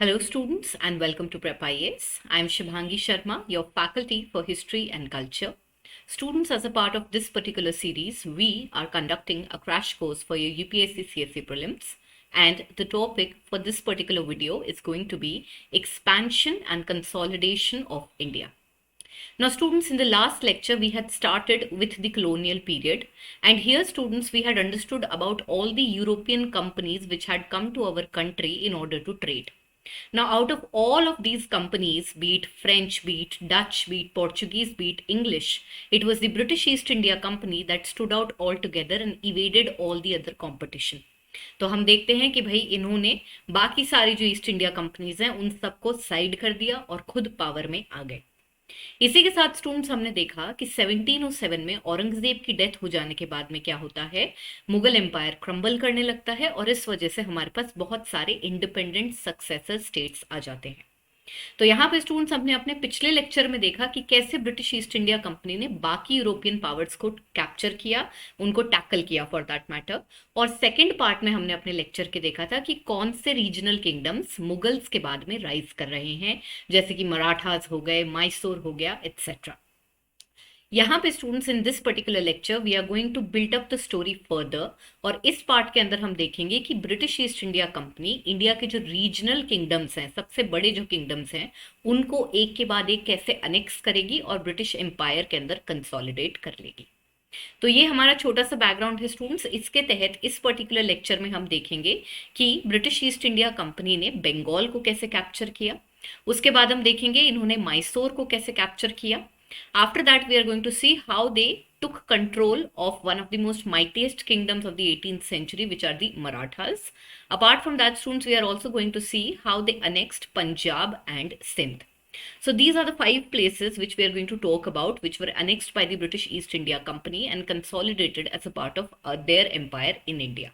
Hello, students, and welcome to Prep IAS. I am Shubhangi Sharma, your faculty for History and Culture. Students, as a part of this particular series, we are conducting a crash course for your UPSC CSE prelims. And the topic for this particular video is going to be expansion and consolidation of India. Now, students, in the last lecture, we had started with the colonial period. And here, students, we had understood about all the European companies which had come to our country in order to trade. Now, out of all of these companies, be it French, be it Dutch, be it Portuguese, be it English, it was the British East India Company that stood out altogether and evaded all the other competition. तो हम देखते हैं कि भाई इन्होंने बाकी सारी जो ईस्ट इंडिया कंपनीज हैं उन सबको साइड कर दिया और खुद पावर में आ गए। इसी के साथ स्टूडेंट्स हमने देखा कि 1707 में औरंगजेब की डेथ हो जाने के बाद में क्या होता है, मुगल एम्पायर क्रम्बल करने लगता है और इस वजह से हमारे पास बहुत सारे इंडिपेंडेंट सक्सेसर स्टेट्स आ जाते हैं। तो यहाँ पे स्टूडेंट्स हमने अपने पिछले लेक्चर में देखा कि कैसे ब्रिटिश ईस्ट इंडिया कंपनी ने बाकी यूरोपियन पावर्स को कैप्चर किया, उनको टैकल किया फॉर दैट मैटर। और सेकंड पार्ट में हमने अपने लेक्चर के देखा था कि कौन से रीजनल किंगडम्स मुगल्स के बाद में राइज कर रहे हैं, जैसे कि मराठास हो गए, मैसूर हो गया, एटसेट्रा। यहाँ पे students in this particular lecture we are going to build up the story further, और इस पार्ट के अंदर हम देखेंगे कि British East India Company India के जो रीजनल किंगडम्स हैं, सबसे बड़े जो किंगडम्स हैं, उनको एक के बाद एक कैसे अनेक्स करेगी और ब्रिटिश एम्पायर के अंदर कंसोलिडेट कर लेगी। तो ये हमारा छोटा सा बैकग्राउंड है स्टूडेंट्स। इसके तहत इस पर्टिकुलर लेक्चर में हम देखेंगे कि ब्रिटिश ईस्ट इंडिया कंपनी ने बंगाल को कैसे कैप्चर किया, उसके बाद हम देखेंगे इन्होंने मैसूर को कैसे कैप्चर किया। After that, we are going to see how they took control of one of the most mightiest kingdoms of the 18th century, which are the Marathas. Apart from that, students, we are also going to see how they annexed Punjab and Sindh. So these are the 5 places which we are going to talk about, which were annexed by the British East India Company and consolidated as a part of their empire in India.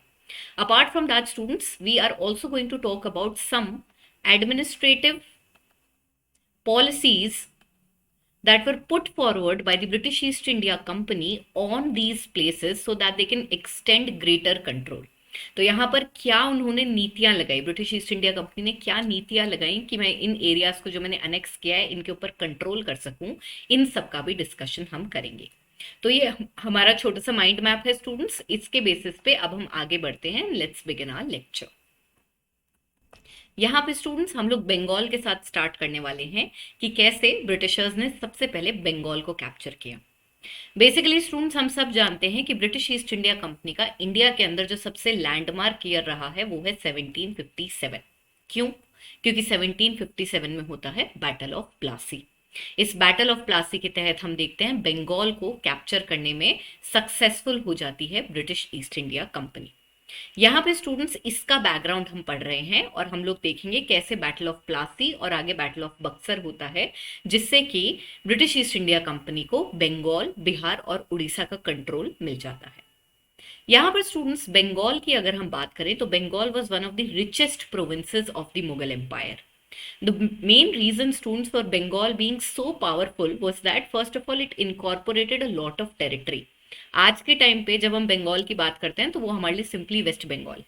Apart from that, students, we are also going to talk about some administrative policies that were put forward by the British East India Company on these places so that they can extend greater control. तो यहाँ पर क्या उन्होंने नीतियां लगाई, British East India company ने क्या नीतियां लगाई कि मैं इन एरियाज को जो मैंने अनेक्स किया है इनके ऊपर कंट्रोल कर सकूं, इन सब का भी डिस्कशन हम करेंगे। तो ये हमारा छोटा सा माइंड मैप है स्टूडेंट्स। इसके बेसिस पे अब हम आगे बढ़ते हैं। Let's begin our lecture. यहाँ पे स्टूडेंट्स हम लोग बंगाल के साथ स्टार्ट करने वाले हैं कि कैसे ब्रिटिशर्स ने सबसे पहले बंगाल को कैप्चर किया। बेसिकली स्टूडेंट्स हम सब जानते हैं कि ब्रिटिश ईस्ट इंडिया कंपनी का इंडिया के अंदर जो सबसे लैंडमार्क ईयर रहा है वो है 1757। क्यों? क्योंकि 1757 में होता है बैटल ऑफ प्लासी। इस बैटल ऑफ प्लासी के तहत हम देखते हैं बंगाल को कैप्चर करने में सक्सेसफुल हो जाती है ब्रिटिश ईस्ट इंडिया कंपनी। यहाँ पे स्टूडेंट्स इसका बैकग्राउंड हम पढ़ रहे हैं और हम लोग देखेंगे कैसे बैटल ऑफ प्लासी और आगे बैटल ऑफ बक्सर होता है, जिससे कि ब्रिटिश ईस्ट इंडिया कंपनी को बंगाल, बिहार और उड़ीसा का कंट्रोल मिल जाता है। यहाँ पर स्टूडेंट्स बंगाल की अगर हम बात करें तो Bengal was one of the richest provinces of the Mughal empire. The main reason, students, for Bengal being so powerful was that first of all it incorporated a lot of territory. आज के टाइम पे जब हम बंगाल की बात करते हैं तो वो हमारे लिए सिंपली वेस्ट बंगाल है,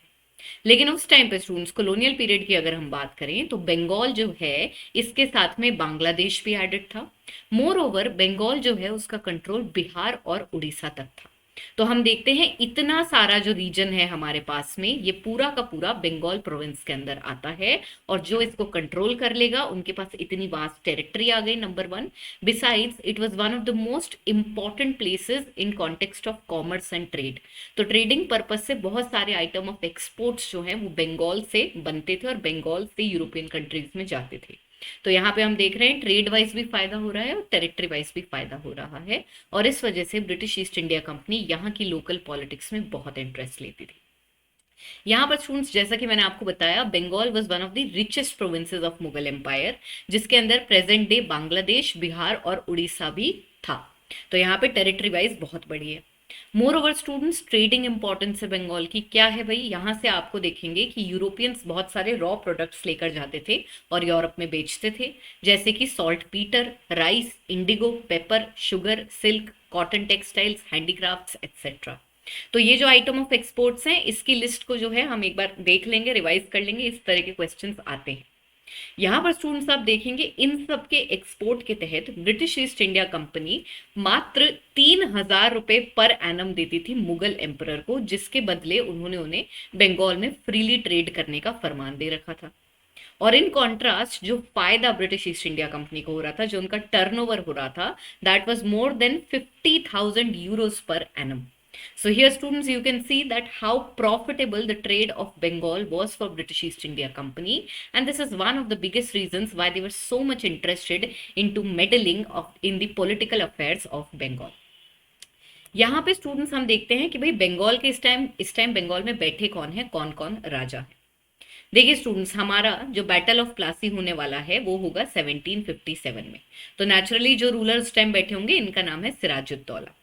लेकिन उस टाइम पे स्टूडेंट्स कॉलोनियल पीरियड की अगर हम बात करें तो बंगाल जो है इसके साथ में बांग्लादेश भी एडेड था। मोर ओवर बंगाल जो है उसका कंट्रोल बिहार और उड़ीसा तक था। तो हम देखते हैं इतना सारा जो रीजन है हमारे पास में ये पूरा का पूरा बंगाल प्रोविंस के अंदर आता है, और जो इसको कंट्रोल कर लेगा उनके पास इतनी वास्ट टेरिटरी आ गई, number 1। Besides it was one of the most important places in context of commerce and trade. तो ट्रेडिंग पर्पज से बहुत सारे आइटम ऑफ एक्सपोर्ट्स जो हैं वो बंगाल से बनते थे और बंगाल से यूरोपियन कंट्रीज में जाते थे। तो यहाँ पे हम देख रहे हैं ट्रेड वाइज भी फायदा हो रहा है और टेरिटरी वाइज भी फायदा हो रहा है, और इस वजह से ब्रिटिश ईस्ट इंडिया कंपनी यहाँ की लोकल पॉलिटिक्स में बहुत इंटरेस्ट लेती थी। यहाँ पर स्टूडेंट्स जैसा कि मैंने आपको बताया Bengal was one of the richest provinces of Mughal empire, जिसके अंदर प्रेजेंट डे बांग्लादेश, बिहार और उड़ीसा भी था। तो यहाँ पे टेरिटरी वाइज बहुत बड़ी है। More over students trading importance है बंगाल की क्या है भाई, यहाँ से आपको देखेंगे कि यूरोपियंस बहुत सारे रॉ प्रोडक्ट्स लेकर जाते थे और यूरोप में बेचते थे, जैसे कि salt Peter, rice, Indigo, paper, sugar, silk, cotton textiles, handicrafts etcetera. तो ये जो आइटम ऑफ एक्सपोर्ट्स हैं इसकी लिस्ट को जो है हम एक बार देख लेंगे, रिवाइज कर लेंगे, इस तरह के क्वेश्चंस आते हैं। यहाँ पर स्टूडेंट्स आप देखेंगे इन सब के एक्सपोर्ट के तहत ब्रिटिश ईस्ट इंडिया कंपनी मात्र 3,000 रुपए पर एनम देती थी मुगल एम्परर को, जिसके बदले उन्होंने उन्हें बंगाल में फ्रीली ट्रेड करने का फरमान दे रखा था। और इन कॉन्ट्रास्ट जो फायदा ब्रिटिश ईस्ट इंडिया कंपनी को हो रहा था, जो उनका टर्नओवर हो रहा था, that was more than 50,000 Euros per annum. So here students you can see that how profitable the trade of Bengal was for British East India Company, and this is one of the biggest reasons why they were so much interested into meddling in the political affairs of Bengal. यहाँ पे students हम देखते हैं कि भाई बंगाल के इस time Bengal में बैठे कौन है, कौन कौन राजा है. देखिए स्टूडेंट्स, हमारा जो बैटल ऑफ प्लासी होने वाला है वो होगा 1757 में. तो नेचुरली जो रूलर उस टाइम बैठे होंगे इनका नाम है सिराजुद्दौला.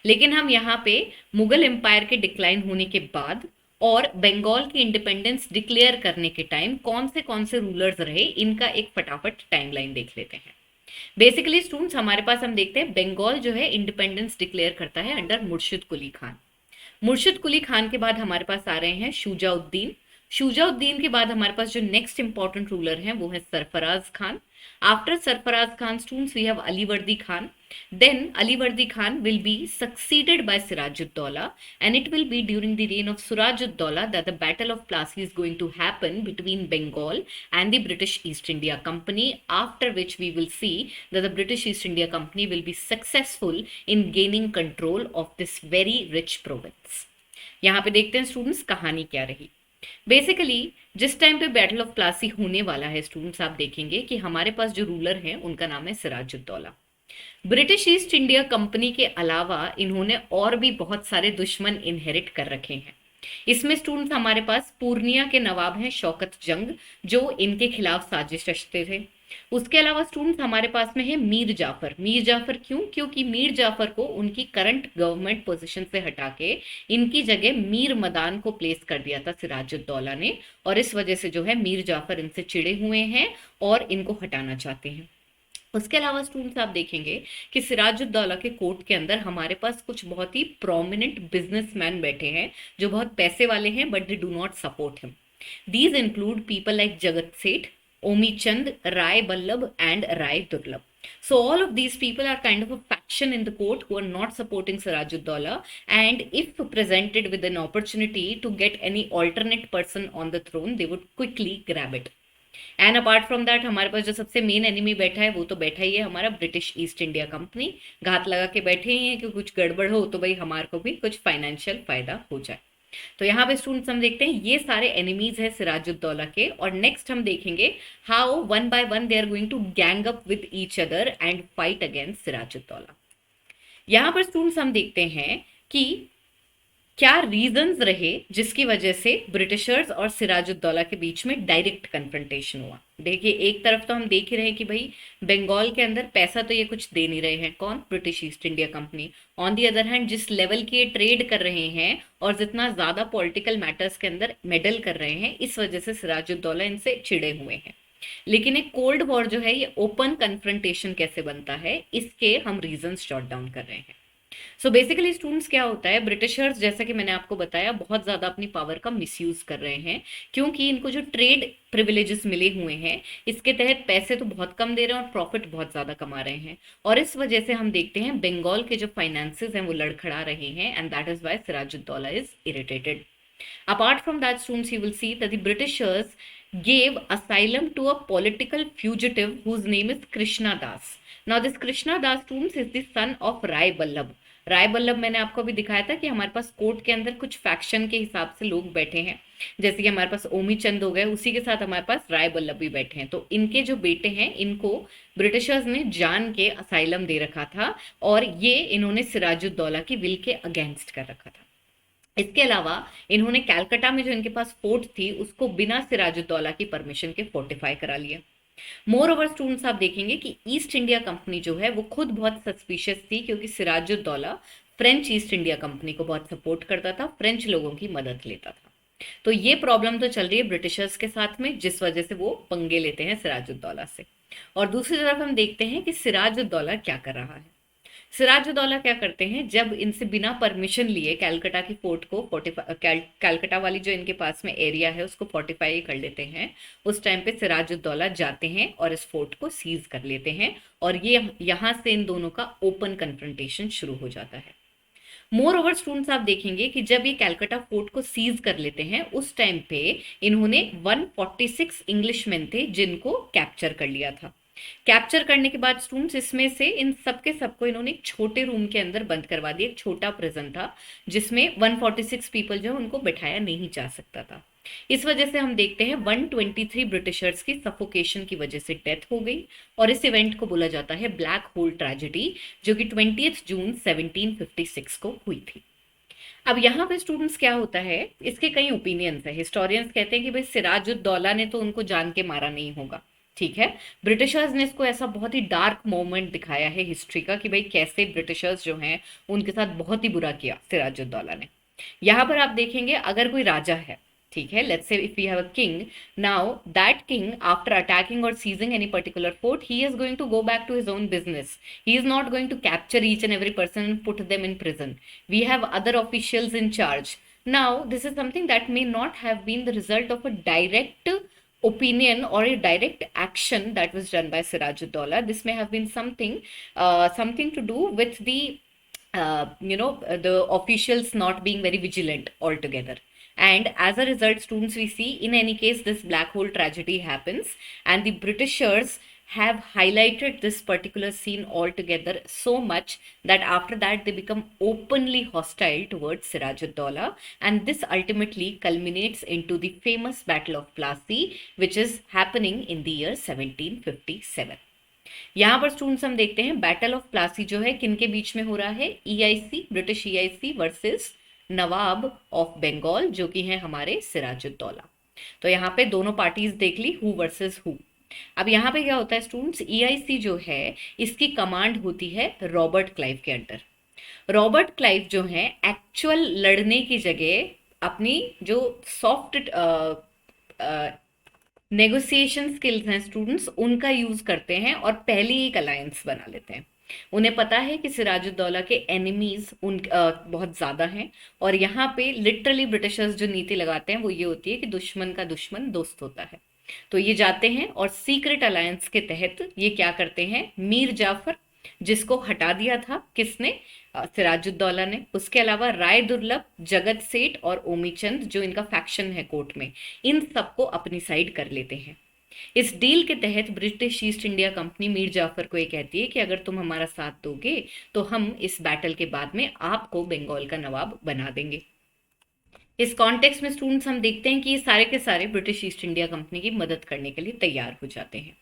लेकिन हम यहाँ पे मुगल एम्पायर के डिक्लाइन होने के बाद और बंगाल की इंडिपेंडेंस डिक्लेयर करने के टाइम कौन से रूलर्स रहे, इनका एक फटाफट टाइमलाइन देख लेते हैं. बेसिकली स्टूडेंट्स हमारे पास हम देखते हैं बंगाल जो है इंडिपेंडेंस डिक्लेयर करता है अंडर मुर्शिद कुली खान. मुर्शिद कुली खान के बाद हमारे पास आ रहे हैं शुजाउद्दीन. शुजाउद्दीन के बाद हमारे पास जो नेक्स्ट इंपॉर्टेंट रूलर हैं वो है Sarfaraz Khan. After Sarfaraz Khan students we have Alivardi Khan. Then Alivardi Khan will be succeeded by Sirajuddaulah, and it will be during the reign of Sirajuddaulah that the Battle of Plassey is going to happen between Bengal and the British East India Company, after which we will see that the British East India Company will be successful in gaining control of this very rich province. यहाँ पे देखते हैं students कहानी क्या रही. Basically जिस time पे battle of Plassey होने वाला है स्टूडेंट्स, आप देखेंगे कि हमारे पास जो रूलर हैं उनका नाम है Sirajuddaulah. British East India Company के अलावा इन्होंने और भी बहुत सारे दुश्मन इनहेरिट कर रखे हैं. इसमें स्टूडेंट्स हमारे पास पूर्णिया के नवाब हैं शौकत जंग, जो इनके खिलाफ साजिश रचते थे. उसके अलावा स्टूडेंट्स हमारे पास में है मीर जाफर. मीर जाफर क्यों? क्योंकि मीर जाफर को उनकी करंट गवर्नमेंट पोजीशन से हटा के इनकी जगह मीर मदान को प्लेस कर दिया था सिराजुद्दौला ने, और इस वजह से जो है मीर जाफर इनसे चिड़े हुए हैं और इनको हटाना चाहते हैं. उसके अलावा स्टूडेंट्स आप देखेंगे कि सिराजुद्दौला के कोर्ट के अंदर हमारे पास कुछ बहुत ही प्रोमिनेंट बिजनेसमैन बैठे हैं जो बहुत पैसे वाले हैं, but they do not support him. These include people like जगत सेठ, ओमी चंद, राय बल्लभ एंड राय दुर्लभ. So all of these people are kind of a faction in the court who are not supporting Sirajuddaulah, and if presented with an opportunity to get any alternate person on the throne, they would quickly grab it. And apart from that हमारे पास जो सबसे main enemy बैठा है वो तो बैठा ही है हमारा ब्रिटिश ईस्ट इंडिया कंपनी. घात लगा के बैठे ही हैं कि कुछ गड़बड़ हो तो भाई हमारे को भी कुछ फाइनेंशियल फायदा हो जाए. तो यहाँ पे स्टूडेंट्स हम देखते हैं ये सारे एनिमीज है सिराजुद्दौला के. और नेक्स्ट हम देखेंगे how one by one they are going to gang up with each other and fight against Sirajuddaulah. यहाँ पर स्टूडेंट्स हम देखते हैं कि क्या रीजंस रहे जिसकी वजह से ब्रिटिशर्स और सिराजुद्दौला के बीच में डायरेक्ट कन्फ्रंटेशन हुआ. देखिए एक तरफ तो हम देख ही रहे हैं कि भाई बंगाल के अंदर पैसा तो ये कुछ दे नहीं रहे हैं, कौन? British East India company. On the other hand जिस लेवल की ये ट्रेड कर रहे हैं और जितना ज्यादा पॉलिटिकल मैटर्स के अंदर मेडल कर रहे हैं, इस वजह से सिराजुद्दौला इनसे चिड़े हुए हैं. लेकिन एक कोल्ड वॉर जो है ये ओपन कन्फ्रंटेशन कैसे बनता है, इसके हम रीजंस जॉट डाउन कर रहे हैं. सो बेसिकली स्टूडेंट्स क्या होता है, ब्रिटिशर्स जैसा कि मैंने आपको बताया बहुत ज़्यादा अपनी पावर का मिसयूज कर रहे हैं, क्योंकि इनको जो ट्रेड प्रिविलेजेस मिले हुए हैं इसके तहत पैसे तो बहुत कम दे रहे हैं और प्रॉफिट बहुत ज़्यादा कमा रहे हैं. और इस वजह से हम देखते हैं बंगाल के जो फाइनेंसेस हैं वो लड़खड़ा रहे हैं, and that is why Sirajuddaulah is irritated. Apart from that, students, you will see that the Britishers gave asylum to a political fugitive whose name is Krishna Das. Now, this Krishna Das, students, is the son of Rai Ballabh. राय बल्लभ मैंने आपको अभी दिखाया था कि हमारे पास court के अंदर कुछ फैक्शन के हिसाब से लोग बैठे हैं, जैसे कि हमारे पास ओमी चंद हो गए, उसी के साथ हमारे पास राय बल्लभ भी बैठे हैं. तो इनके जो बेटे हैं इनको ब्रिटिशर्स ने जान के असाइलम दे रखा था, और ये इन्होंने सिराजुद्दौला की विल के अगेंस्ट कर रखा था. इसके अलावा इन्होंने कैलकाटा में जो इनके पास फोर्ट थी उसको बिना सिराजुद्दौला की परमिशन के फोर्टिफाई करा लिया. मोर ओवर स्टूडेंट्स आप देखेंगे कि ईस्ट इंडिया कंपनी जो है वो खुद बहुत सस्पिशियस थी, क्योंकि Sirajuddaulah French East India company को बहुत सपोर्ट करता था, फ्रेंच लोगों की मदद लेता था. तो ये प्रॉब्लम तो चल रही है ब्रिटिशर्स के साथ में, जिस वजह से वो पंगे लेते हैं सिराजुद्दौला से. और दूसरी तरफ हम देखते हैं कि सिराजुद्दौला क्या कर रहा है. सिराजुद्दौला क्या करते हैं, जब इनसे बिना परमिशन लिए कैलकटा की फोर्ट को कैलकटा वाली जो इनके पास में एरिया है उसको फोर्टिफाई कर लेते हैं, उस टाइम पे सिराजुद्दौला जाते हैं और इस फोर्ट को सीज कर लेते हैं, और ये यहाँ से इन दोनों का ओपन कन्फ्रंटेशन शुरू हो जाता है। मोर ओवर स्टूडेंट्स, आप देखेंगे कि जब ये कैलकाटा फोर्ट को सीज कर लेते हैं उस टाइम पे इन्होंने 146 इंग्लिशमैन थे जिनको कैप्चर कर लिया था। कैप्चर करने के बाद स्टूडेंट्स इसमें से इन सबके सबको इन्होंने एक छोटे रूम के अंदर बंद करवा दिया। एक छोटा प्रिजन था जिसमें 146 पीपल जो उनको बैठाया नहीं जा सकता था। इस वजह से हम देखते हैं 123 ब्रिटिशर्स की सफोकेशन की वजह से डेथ हो गई, और इस इवेंट को बोला जाता है ब्लैक होल ट्रेजेडी, जो कि 20 जून 1756 को हुई थी। अब यहाँ पे स्टूडेंट्स क्या होता है, इसके कई ओपिनियंस है। हिस्टोरियंस कहते हैं कि भाई सिराजुद्दौला ने तो उनको जान के मारा नहीं होगा, ठीक है। ब्रिटिशर्स ने इसको ऐसा बहुत ही डार्क मोमेंट दिखाया है हिस्ट्री का कि भाई कैसे ब्रिटिशर्स जो हैं उनके साथ बहुत ही बुरा किया सिराजुद्दौला ने। यहाँ पर आप देखेंगे अगर कोई राजा है, ठीक है, let's say if we have a king, now that king after attacking और seizing any particular fort, he is going to go back to his own business. He is not going to capture each and every person and put them in prison. We have other officials in charge. Now this is something that may not have been the result of a direct opinion or a direct action that was done by Sirajuddaulah. This may have been something to do with the the officials not being very vigilant altogether. And as a result, students, we see in any case this black hole tragedy happens, and the Britishers have highlighted this particular scene altogether so much that after that they become openly hostile towards Sirajuddaulah, and this ultimately culminates into the famous Battle of Plassey, which is happening in the year 1757. यहाँ पर students हम देखते हैं battle of Plassey जो है किनके बीच में हो रहा है, EIC, British EIC versus Nawab of Bengal जो कि है हमारे सिराजुद्दौला। तो यहाँ पे दोनों पार्टीज देख ली, हु वर्सेस हु। अब यहाँ पे क्या होता है स्टूडेंट्स, ईआईसी जो है इसकी कमांड होती है रॉबर्ट क्लाइव के अंडर। रॉबर्ट क्लाइव जो है एक्चुअल लड़ने की जगह अपनी जो सॉफ्ट नेगोशिएशन स्किल्स हैं स्टूडेंट्स उनका यूज करते हैं और पहले एक अलायंस बना लेते हैं। उन्हें पता है कि सिराजुद्दौला के एनिमीज बहुत ज्यादा हैं, और यहाँ पे लिटरली ब्रिटिशर्स जो नीति लगाते हैं वो ये होती है कि दुश्मन का दुश्मन दोस्त होता है। तो ये जाते हैं और सीक्रेट अलायंस के तहत ये क्या करते हैं, मीर जाफर जिसको हटा दिया था किसने, सिराजुद्दौला ने, उसके अलावा राय दुर्लभ, जगत सेठ और ओमीचंद जो इनका फैक्शन है कोर्ट में, इन सबको अपनी साइड कर लेते हैं। इस डील के तहत British East India Company Mir Jafar को ये कहती है कि अगर तुम हमारा साथ दोगे तो हम इस बैटल के बाद में आपको बंगाल का नवाब बना देंगे। इस कॉन्टेक्स्ट में स्टूडेंट्स हम देखते हैं कि ये सारे के सारे ब्रिटिश ईस्ट इंडिया कंपनी की मदद करने के लिए तैयार हो जाते हैं।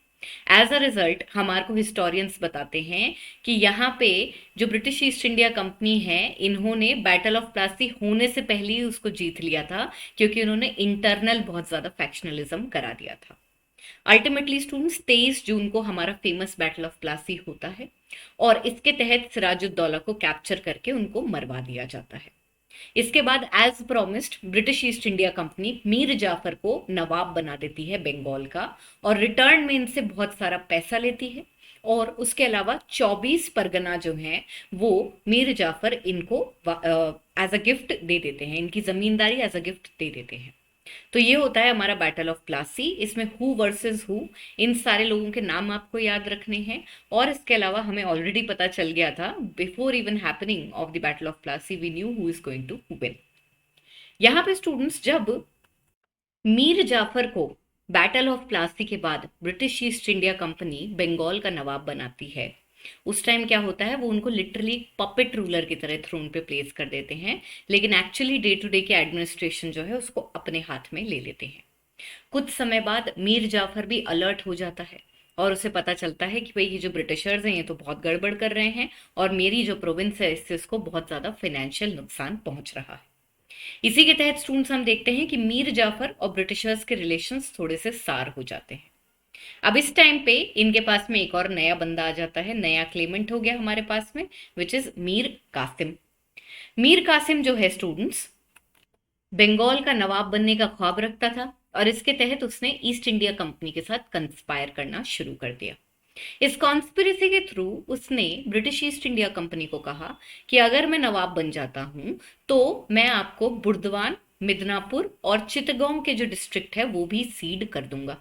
एज अ रिजल्ट हमारे को हिस्टोरियंस बताते हैं कि यहाँ पे जो ब्रिटिश ईस्ट इंडिया कंपनी है इन्होंने बैटल ऑफ प्लासी होने से पहले ही उसको जीत लिया था, क्योंकि उन्होंने इंटरनल बहुत ज्यादा फैक्शनलिज्म करा दिया था। अल्टीमेटली स्टूडेंट्स 23 जून को हमारा फेमस बैटल ऑफ प्लासी होता है, और इसके तहत सिराजुद्दौला को कैप्चर करके उनको मरवा दिया जाता है। इसके बाद as promised British East India Company Mir Jafar को नवाब बना देती है बंगाल का, और रिटर्न में इनसे बहुत सारा पैसा लेती है, और उसके अलावा 24 परगना जो हैं वो मीर जाफर इनको एज अ गिफ्ट दे देते हैं, इनकी जमींदारी एज अ गिफ्ट दे देते हैं। तो ये होता है हमारा बैटल ऑफ प्लासी। इसमें हु वर्सेस हु, इन सारे लोगों के नाम आपको याद रखने हैं, और इसके अलावा हमें ऑलरेडी पता चल गया था before even happening of the battle of Plassey we knew who is going to win. यहाँ पे स्टूडेंट्स जब मीर जाफर को बैटल ऑफ प्लासी के बाद British East India Company Bengal का नवाब बनाती है, उस टाइम क्या होता है वो उनको लिटरली पपेट रूलर की तरह थ्रोन पे प्लेस कर देते हैं, लेकिन एक्चुअली डे टू डे के एडमिनिस्ट्रेशन जो है उसको अपने हाथ में ले लेते हैं। कुछ समय बाद मीर जाफर भी अलर्ट हो जाता है और उसे पता चलता है कि भाई ये जो ब्रिटिशर्स हैं ये तो बहुत गड़बड़ कर रहे हैं, और मेरी जो प्रोविंस है इससे इसको बहुत ज्यादा फाइनेंशियल नुकसान पहुंच रहा है। इसी के तहत स्टूडेंट्स हम देखते हैं कि मीर जाफर और ब्रिटिशर्स के रिलेशंस थोड़े से सार हो जाते हैं। अब इस टाइम पे इनके पास में एक और नया बंदा आ जाता है, नया क्लेमेंट हो गया हमारे पास में, विच इज मीर कासिम। मीर कासिम जो है स्टूडेंट्स बंगाल का नवाब बनने का ख्वाब रखता था, और इसके तहत उसने ईस्ट इंडिया कंपनी के साथ कंस्पायर करना शुरू कर दिया। इस कॉन्स्पिरेसी के थ्रू उसने ब्रिटिश ईस्ट इंडिया कंपनी को कहा कि अगर मैं नवाब बन जाता हूं तो मैं आपको बुर्दवान, मिदनापुर और चिttagong के जो डिस्ट्रिक्ट है वो भी सीड कर दूंगा।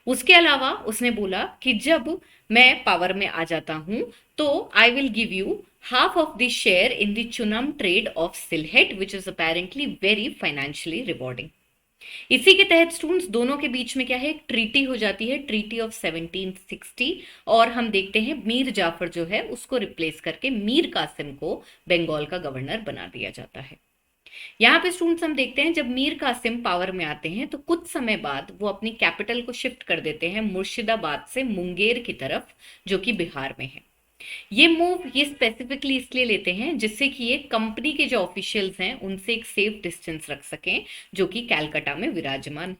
उसके अलावा उसने बोला कि जब मैं पावर में आ जाता हूं तो I will give you half of the share in the chunam trade of Sylhet which is apparently very financially rewarding. इसी के तहत स्टूडेंट्स दोनों के बीच में क्या है, एक ट्रीटी हो जाती है, ट्रीटी ऑफ 1760। और हम देखते हैं मीर जाफर जो है उसको रिप्लेस करके मीर कासिम को बंगाल का गवर्नर बना दिया जाता है। यहाँ पे स्टूडेंट्स हम देखते हैं जब मीर कासिम पावर में आते हैं तो कुछ समय बाद वो अपनी कैपिटल को शिफ्ट कर देते हैं मुर्शिदाबाद से मुंगेर की तरफ, जो कि बिहार में है। ये मूव ये स्पेसिफिकली इसलिए लेते हैं जिससे कि ये कंपनी के जो ऑफिशियल्स हैं उनसे एक सेफ डिस्टेंस रख सकें, जो कि कैलकाटा में विराजमान।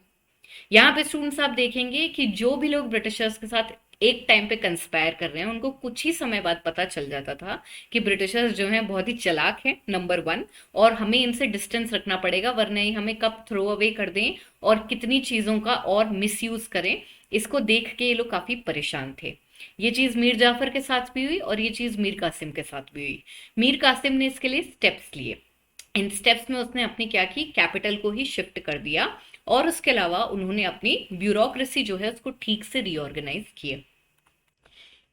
यहाँ पे स्टूडेंट्स आप देखेंगे कि जो भी लोग ब्रिटिशर्स के साथ एक टाइम पे कंस्पायर कर रहे हैं उनको कुछ ही समय बाद पता चल जाता था कि ब्रिटिशर्स जो हैं बहुत ही चालाक हैं, नंबर वन, और हमें इनसे डिस्टेंस रखना पड़ेगा वरना ये हमें कब थ्रो अवे कर दें और कितनी चीज़ों का और मिसयूज करें। इसको देख के ये लोग काफ़ी परेशान थे। ये चीज़ मीर जाफर के साथ भी हुई और ये चीज़ मीर कासिम के साथ भी हुई। मीर कासिम ने इसके लिए स्टेप्स लिए। इन स्टेप्स में उसने अपनी क्या की, कैपिटल को ही शिफ्ट कर दिया और उसके अलावा उन्होंने अपनी ब्यूरोक्रेसी जो है उसको ठीक से रीऑर्गेनाइज किया।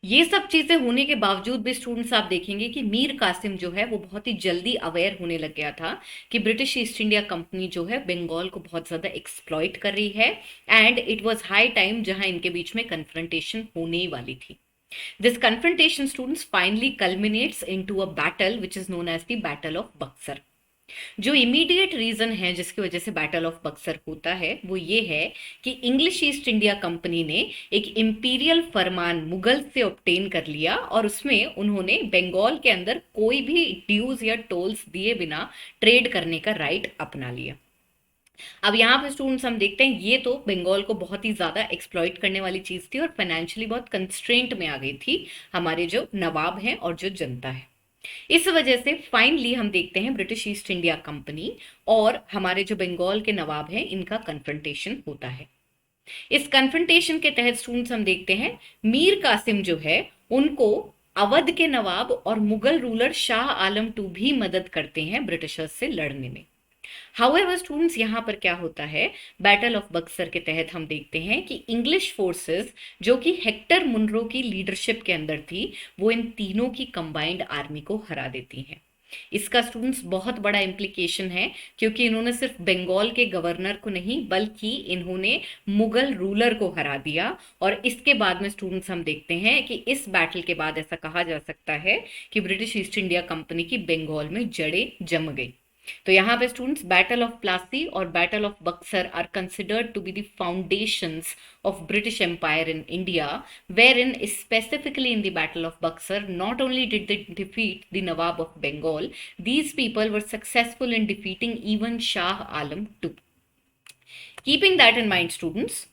ये सब चीजें होने के बावजूद भी स्टूडेंट्स आप देखेंगे कि मीर कासिम जो है वो बहुत ही जल्दी अवेयर होने लग गया था कि ब्रिटिश ईस्ट इंडिया कंपनी जो है बंगाल को बहुत ज्यादा एक्सप्लॉइट कर रही है and it was high time जहां इनके बीच में कन्फ्रंटेशन होने वाली थी। This confrontation students finally culminates into a battle which is known as the battle of Buxar. जो इमीडिएट रीजन है जिसकी वजह से बैटल ऑफ बक्सर होता है वो ये है कि इंग्लिश ईस्ट इंडिया कंपनी ने एक इंपीरियल फरमान मुगल से ऑब्टेन कर लिया और उसमें उन्होंने बंगाल के अंदर कोई भी ड्यूज या टोल्स दिए बिना ट्रेड करने का राइट अपना लिया। अब यहाँ पे स्टूडेंट्स हम देखते हैं ये तो बंगाल को बहुत ही ज्यादा एक्सप्लॉइट करने वाली चीज थी और फाइनेंशियली बहुत कंस्ट्रेंट में आ गई थी हमारे जो नवाब हैं और जो जनता है। इस वजह से फाइनली हम देखते हैं ब्रिटिश ईस्ट इंडिया कंपनी और हमारे जो बंगाल के नवाब हैं इनका कन्फ्रंटेशन होता है। इस कन्फ्रंटेशन के तहत स्टूडेंट्स हम देखते हैं मीर कासिम जो है उनको अवध के नवाब और मुगल रूलर शाह आलम टू भी मदद करते हैं ब्रिटिशर्स से लड़ने में। हाउएवर स्टूडेंट्स यहाँ पर क्या होता है, बैटल ऑफ बक्सर के तहत हम देखते हैं कि इंग्लिश फोर्सेस जो कि हेक्टर मुनरो की लीडरशिप के अंदर थी वो इन तीनों की कंबाइंड आर्मी को हरा देती हैं। इसका स्टूडेंट्स बहुत बड़ा इम्प्लीकेशन है क्योंकि इन्होंने सिर्फ बंगाल के गवर्नर को नहीं बल्कि इन्होंने मुगल रूलर को हरा दिया। और इसके बाद में स्टूडेंट्स हम देखते हैं कि इस बैटल के बाद ऐसा कहा जा सकता है कि ब्रिटिश ईस्ट इंडिया कंपनी की बंगाल में जड़ें जम गई। तो यहाँ पे स्टूडेंट्स बैटल ऑफ प्लासी और battle of Buxar are considered to be the foundations of British Empire in India, wherein specifically in the Battle of Buxar, not only did they defeat the Nawab of Bengal, these people were successful in defeating even Shah Alam too. Keeping that in mind, students,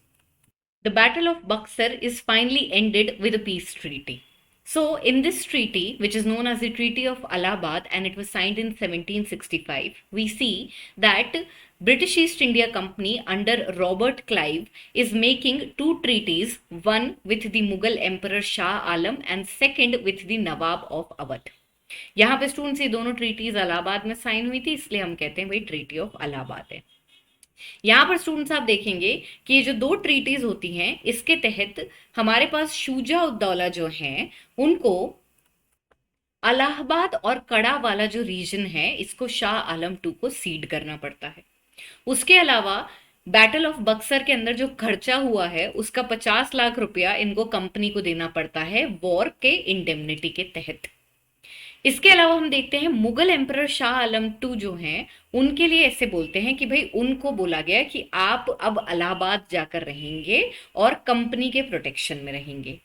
the Battle of Buxar is finally ended with a peace treaty. So, in this treaty, which is known as the Treaty of Allahabad, and it was signed in 1765, we see that British East India Company under Robert Clive is making two treaties, one with the Mughal Emperor Shah Alam and second with the Nawab of Awadh. यहाँ पे students ये दोनों treaties Allahabad में sign हुई थी इसलिए हम कहते हैं भाई ट्रीटी ऑफ इलाहाबाद है। यहाँ पर स्टूडेंट्स आप देखेंगे कि ये जो दो ट्रीटीज होती हैं इसके तहत हमारे पास शुजा उद्दौला जो हैं उनको इलाहाबाद और कड़ा वाला जो रीजन है इसको शाह आलम टू को सीड करना पड़ता है। उसके अलावा बैटल ऑफ बक्सर के अंदर जो खर्चा हुआ है उसका 50 लाख रुपया इनको कंपनी को देना पड़ता है वॉर के इंडेमनिटी के तहत। इसके अलावा हम देखते हैं मुगल एम्परर शाह आलम टू जो हैं उनके लिए ऐसे बोलते हैं कि भाई उनको बोला गया कि आप अब इलाहाबाद जाकर रहेंगे और कंपनी के प्रोटेक्शन में रहेंगे।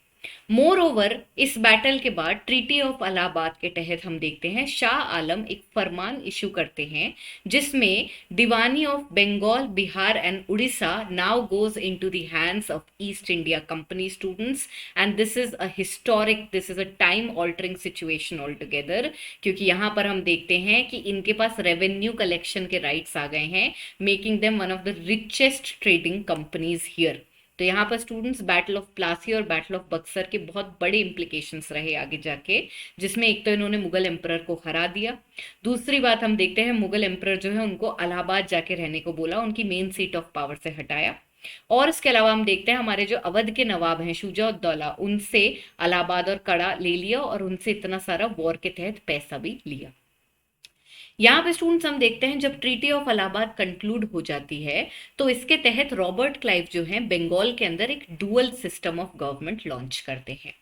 मोर ओवर इस बैटल के बाद ट्रीटी ऑफ इलाहाबाद के तहत हम देखते हैं शाह आलम एक फरमान इशू करते हैं जिसमें diwani of Bengal, Bihar and Orissa now goes into the hands of East India Company students and this is a historic, this is a time altering situation altogether, क्योंकि यहाँ पर हम देखते हैं कि इनके पास रेवेन्यू कलेक्शन के राइट्स आ गए हैं, making them one of the richest trading companies here. तो यहाँ पर स्टूडेंट्स बैटल ऑफ प्लासी और बैटल ऑफ बक्सर के बहुत बड़े इंप्लीकेशंस रहे आगे जाके, जिसमें एक तो इन्होंने मुगल एम्परर को हरा दिया। दूसरी बात हम देखते हैं, मुगल एम्परर जो है उनको इलाहाबाद जाके रहने को बोला, उनकी मेन सीट ऑफ पावर से हटाया। और इसके अलावा हम देखते हैं हमारे जो अवध के नवाब हैं शुजा-उद-दौला, उनसे इलाहाबाद और कड़ा ले लिया और उनसे इतना सारा वॉर के तहत पैसा भी लिया। यहाँ पे स्टूडेंट्स हम देखते हैं जब ट्रीटी ऑफ इलाहाबाद कंक्लूड हो जाती है तो इसके तहत रॉबर्ट क्लाइव जो है बंगाल के अंदर एक dual system of government launch करते हैं।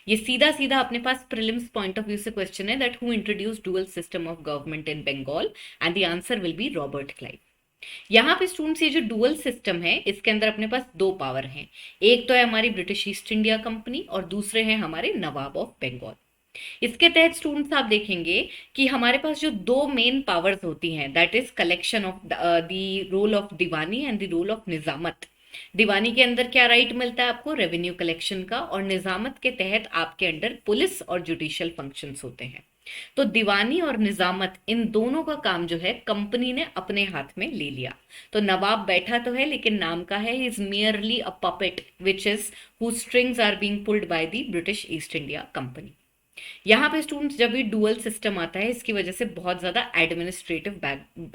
ये सीधा सीधा अपने पास प्रीलिम्स पॉइंट ऑफ व्यू से क्वेश्चन है that who introduce dual system of government in Bengal, and the answer will be Robert Clive. यहाँ पे स्टूडेंट्स ये जो डुअल सिस्टम है इसके अंदर अपने पास दो पावर हैं, एक तो है हमारी ब्रिटिश ईस्ट इंडिया कंपनी और दूसरे हैं हमारे नवाब ऑफ बंगाल। इसके तहत स्टूडेंट्स आप देखेंगे कि हमारे पास जो दो मेन पावर्स होती हैं that is collection of the role of diwani and the role of nizamat. Diwani के अंदर क्या राइट मिलता है आपको, रेवेन्यू कलेक्शन का, और निजामत के तहत आपके अंडर पुलिस और जुडिशियल फंक्शंस होते हैं। तो दीवानी और निजामत इन दोनों का काम जो है कंपनी ने अपने हाथ में ले लिया। तो नवाब बैठा तो है लेकिन नाम का है, is merely a puppet which is who strings are being pulled by the British East India Company. यहाँ पे स्टूडेंट्स जब ये डुअल सिस्टम आता है इसकी वजह से बहुत ज्यादा एडमिनिस्ट्रेटिव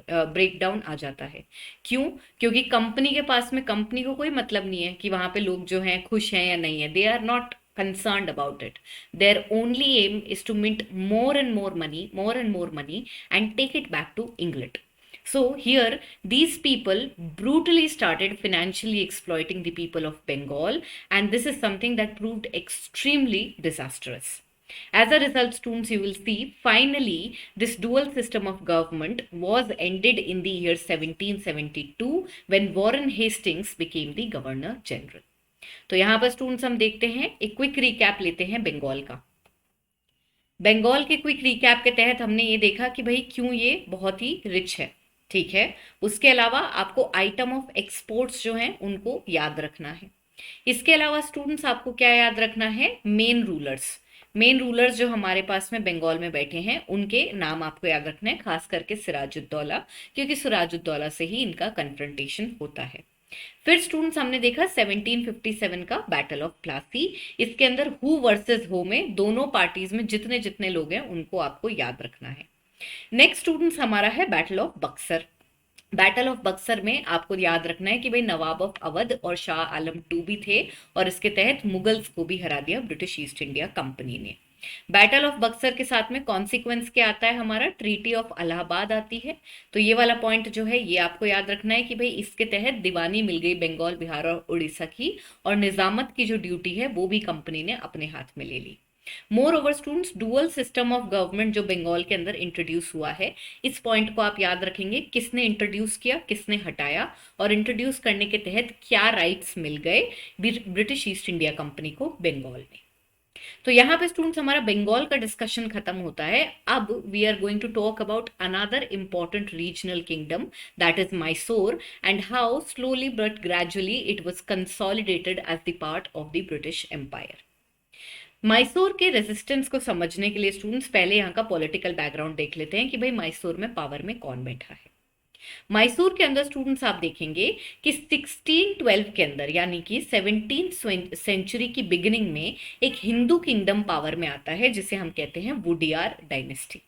ब्रेकडाउन आ जाता है। क्यों? क्योंकि कंपनी के पास में, कंपनी को कोई मतलब नहीं है कि वहां पे लोग जो हैं खुश हैं या नहीं है, they are not concerned about it. Their only aim is to mint more and more money and take it back to England. So here these people brutally started financially exploiting the people of Bengal, and this is something that proved extremely disastrous. As a result, students, you will see finally this dual system of government was ended in the year 1772 when Warren Hastings became the Governor General. तो यहां पर students हम देखते हैं एक quick recap लेते हैं बंगाल का। बंगाल के क्विक रिकैप के तहत हमने ये देखा कि भाई क्यों ये बहुत ही रिच है, ठीक है। उसके अलावा आपको आइटम ऑफ एक्सपोर्ट्स जो हैं उनको याद रखना है। इसके अलावा स्टूडेंट्स आपको क्या याद रखना है, मेन रूलर्स जो हमारे पास में बंगाल में बैठे हैं उनके नाम आपको याद रखना है, खास करके सिराजुद्दौला, क्योंकि सिराजुद्दौला से ही इनका कन्फ्रंटेशन होता है। फिर स्टूडेंट्स हमने देखा 1757 का बैटल ऑफ प्लासी। इसके अंदर हु वर्सेस हो में दोनों पार्टीज में जितने जितने लोग हैं उनको आपको याद रखना है। नेक्स्ट स्टूडेंट्स हमारा है battle of Buxar. Battle of Buxar में आपको याद रखना है कि भाई नवाब ऑफ अवध और शाह आलम टू भी थे और इसके तहत मुगल्स को भी हरा दिया ब्रिटिश ईस्ट इंडिया कंपनी ने। बैटल ऑफ बक्सर के साथ में कॉन्सिक्वेंस क्या आता है हमारा, ट्रीटी ऑफ इलाहाबाद आती है। तो ये वाला पॉइंट जो है ये आपको याद रखना है कि भाई इसके तहत दीवानी मिल गई बंगाल, बिहार और उड़ीसा की, और निजामत की जो ड्यूटी है वो भी कंपनी ने अपने हाथ में ले ली। Moreover students, dual system of government जो बंगाल के अंदर इंट्रोड्यूस हुआ है, इस पॉइंट को आप याद रखेंगे, किसने इंट्रोड्यूस किया, किसने हटाया, और इंट्रोड्यूस करने के तहत क्या राइट्स मिल गए ब्रिटिश ईस्ट इंडिया कंपनी को बंगाल में। तो यहाँ पे स्टूडेंट्स हमारा बंगाल का डिस्कशन खत्म होता है। अब we are going to talk about another important regional kingdom that is Mysore, and how slowly but gradually it was consolidated as the part of the British empire. Mysore के रेजिस्टेंस को समझने के लिए स्टूडेंट्स पहले यहाँ का पॉलिटिकल बैकग्राउंड देख लेते हैं कि भाई मैसूर में पावर में कौन बैठा है। मैसूर के अंदर स्टूडेंट्स आप देखेंगे कि 1612 के अंदर यानी कि 17th सेंचुरी की बिगिनिंग में एक हिंदू किंगडम पावर में आता है जिसे हम कहते हैं वुडियार डायनेस्टी।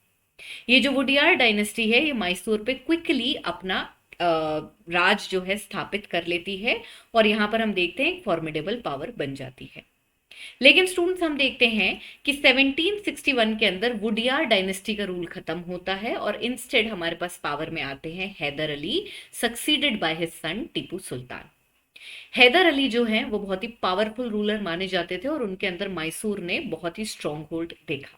ये जो वुडियार डायनेस्टी है ये मैसूर पे क्विकली अपना राज जो है स्थापित कर लेती है और यहाँ पर हम देखते हैं एक फॉर्मिडेबल पावर बन जाती है। लेकिन स्टूडेंट्स हम देखते हैं कि 1761 के अंदर वुडियार डायनेस्टी का रूल खत्म होता है और इंस्टेड हमारे पास पावर में आते हैं Hyder Ali, succeeded by his son Tipu Sultan. Hyder Ali जो हैं वो बहुत ही पावरफुल रूलर माने जाते थे और उनके अंदर मैसूर ने बहुत ही स्ट्रॉन्ग होल्ड देखा।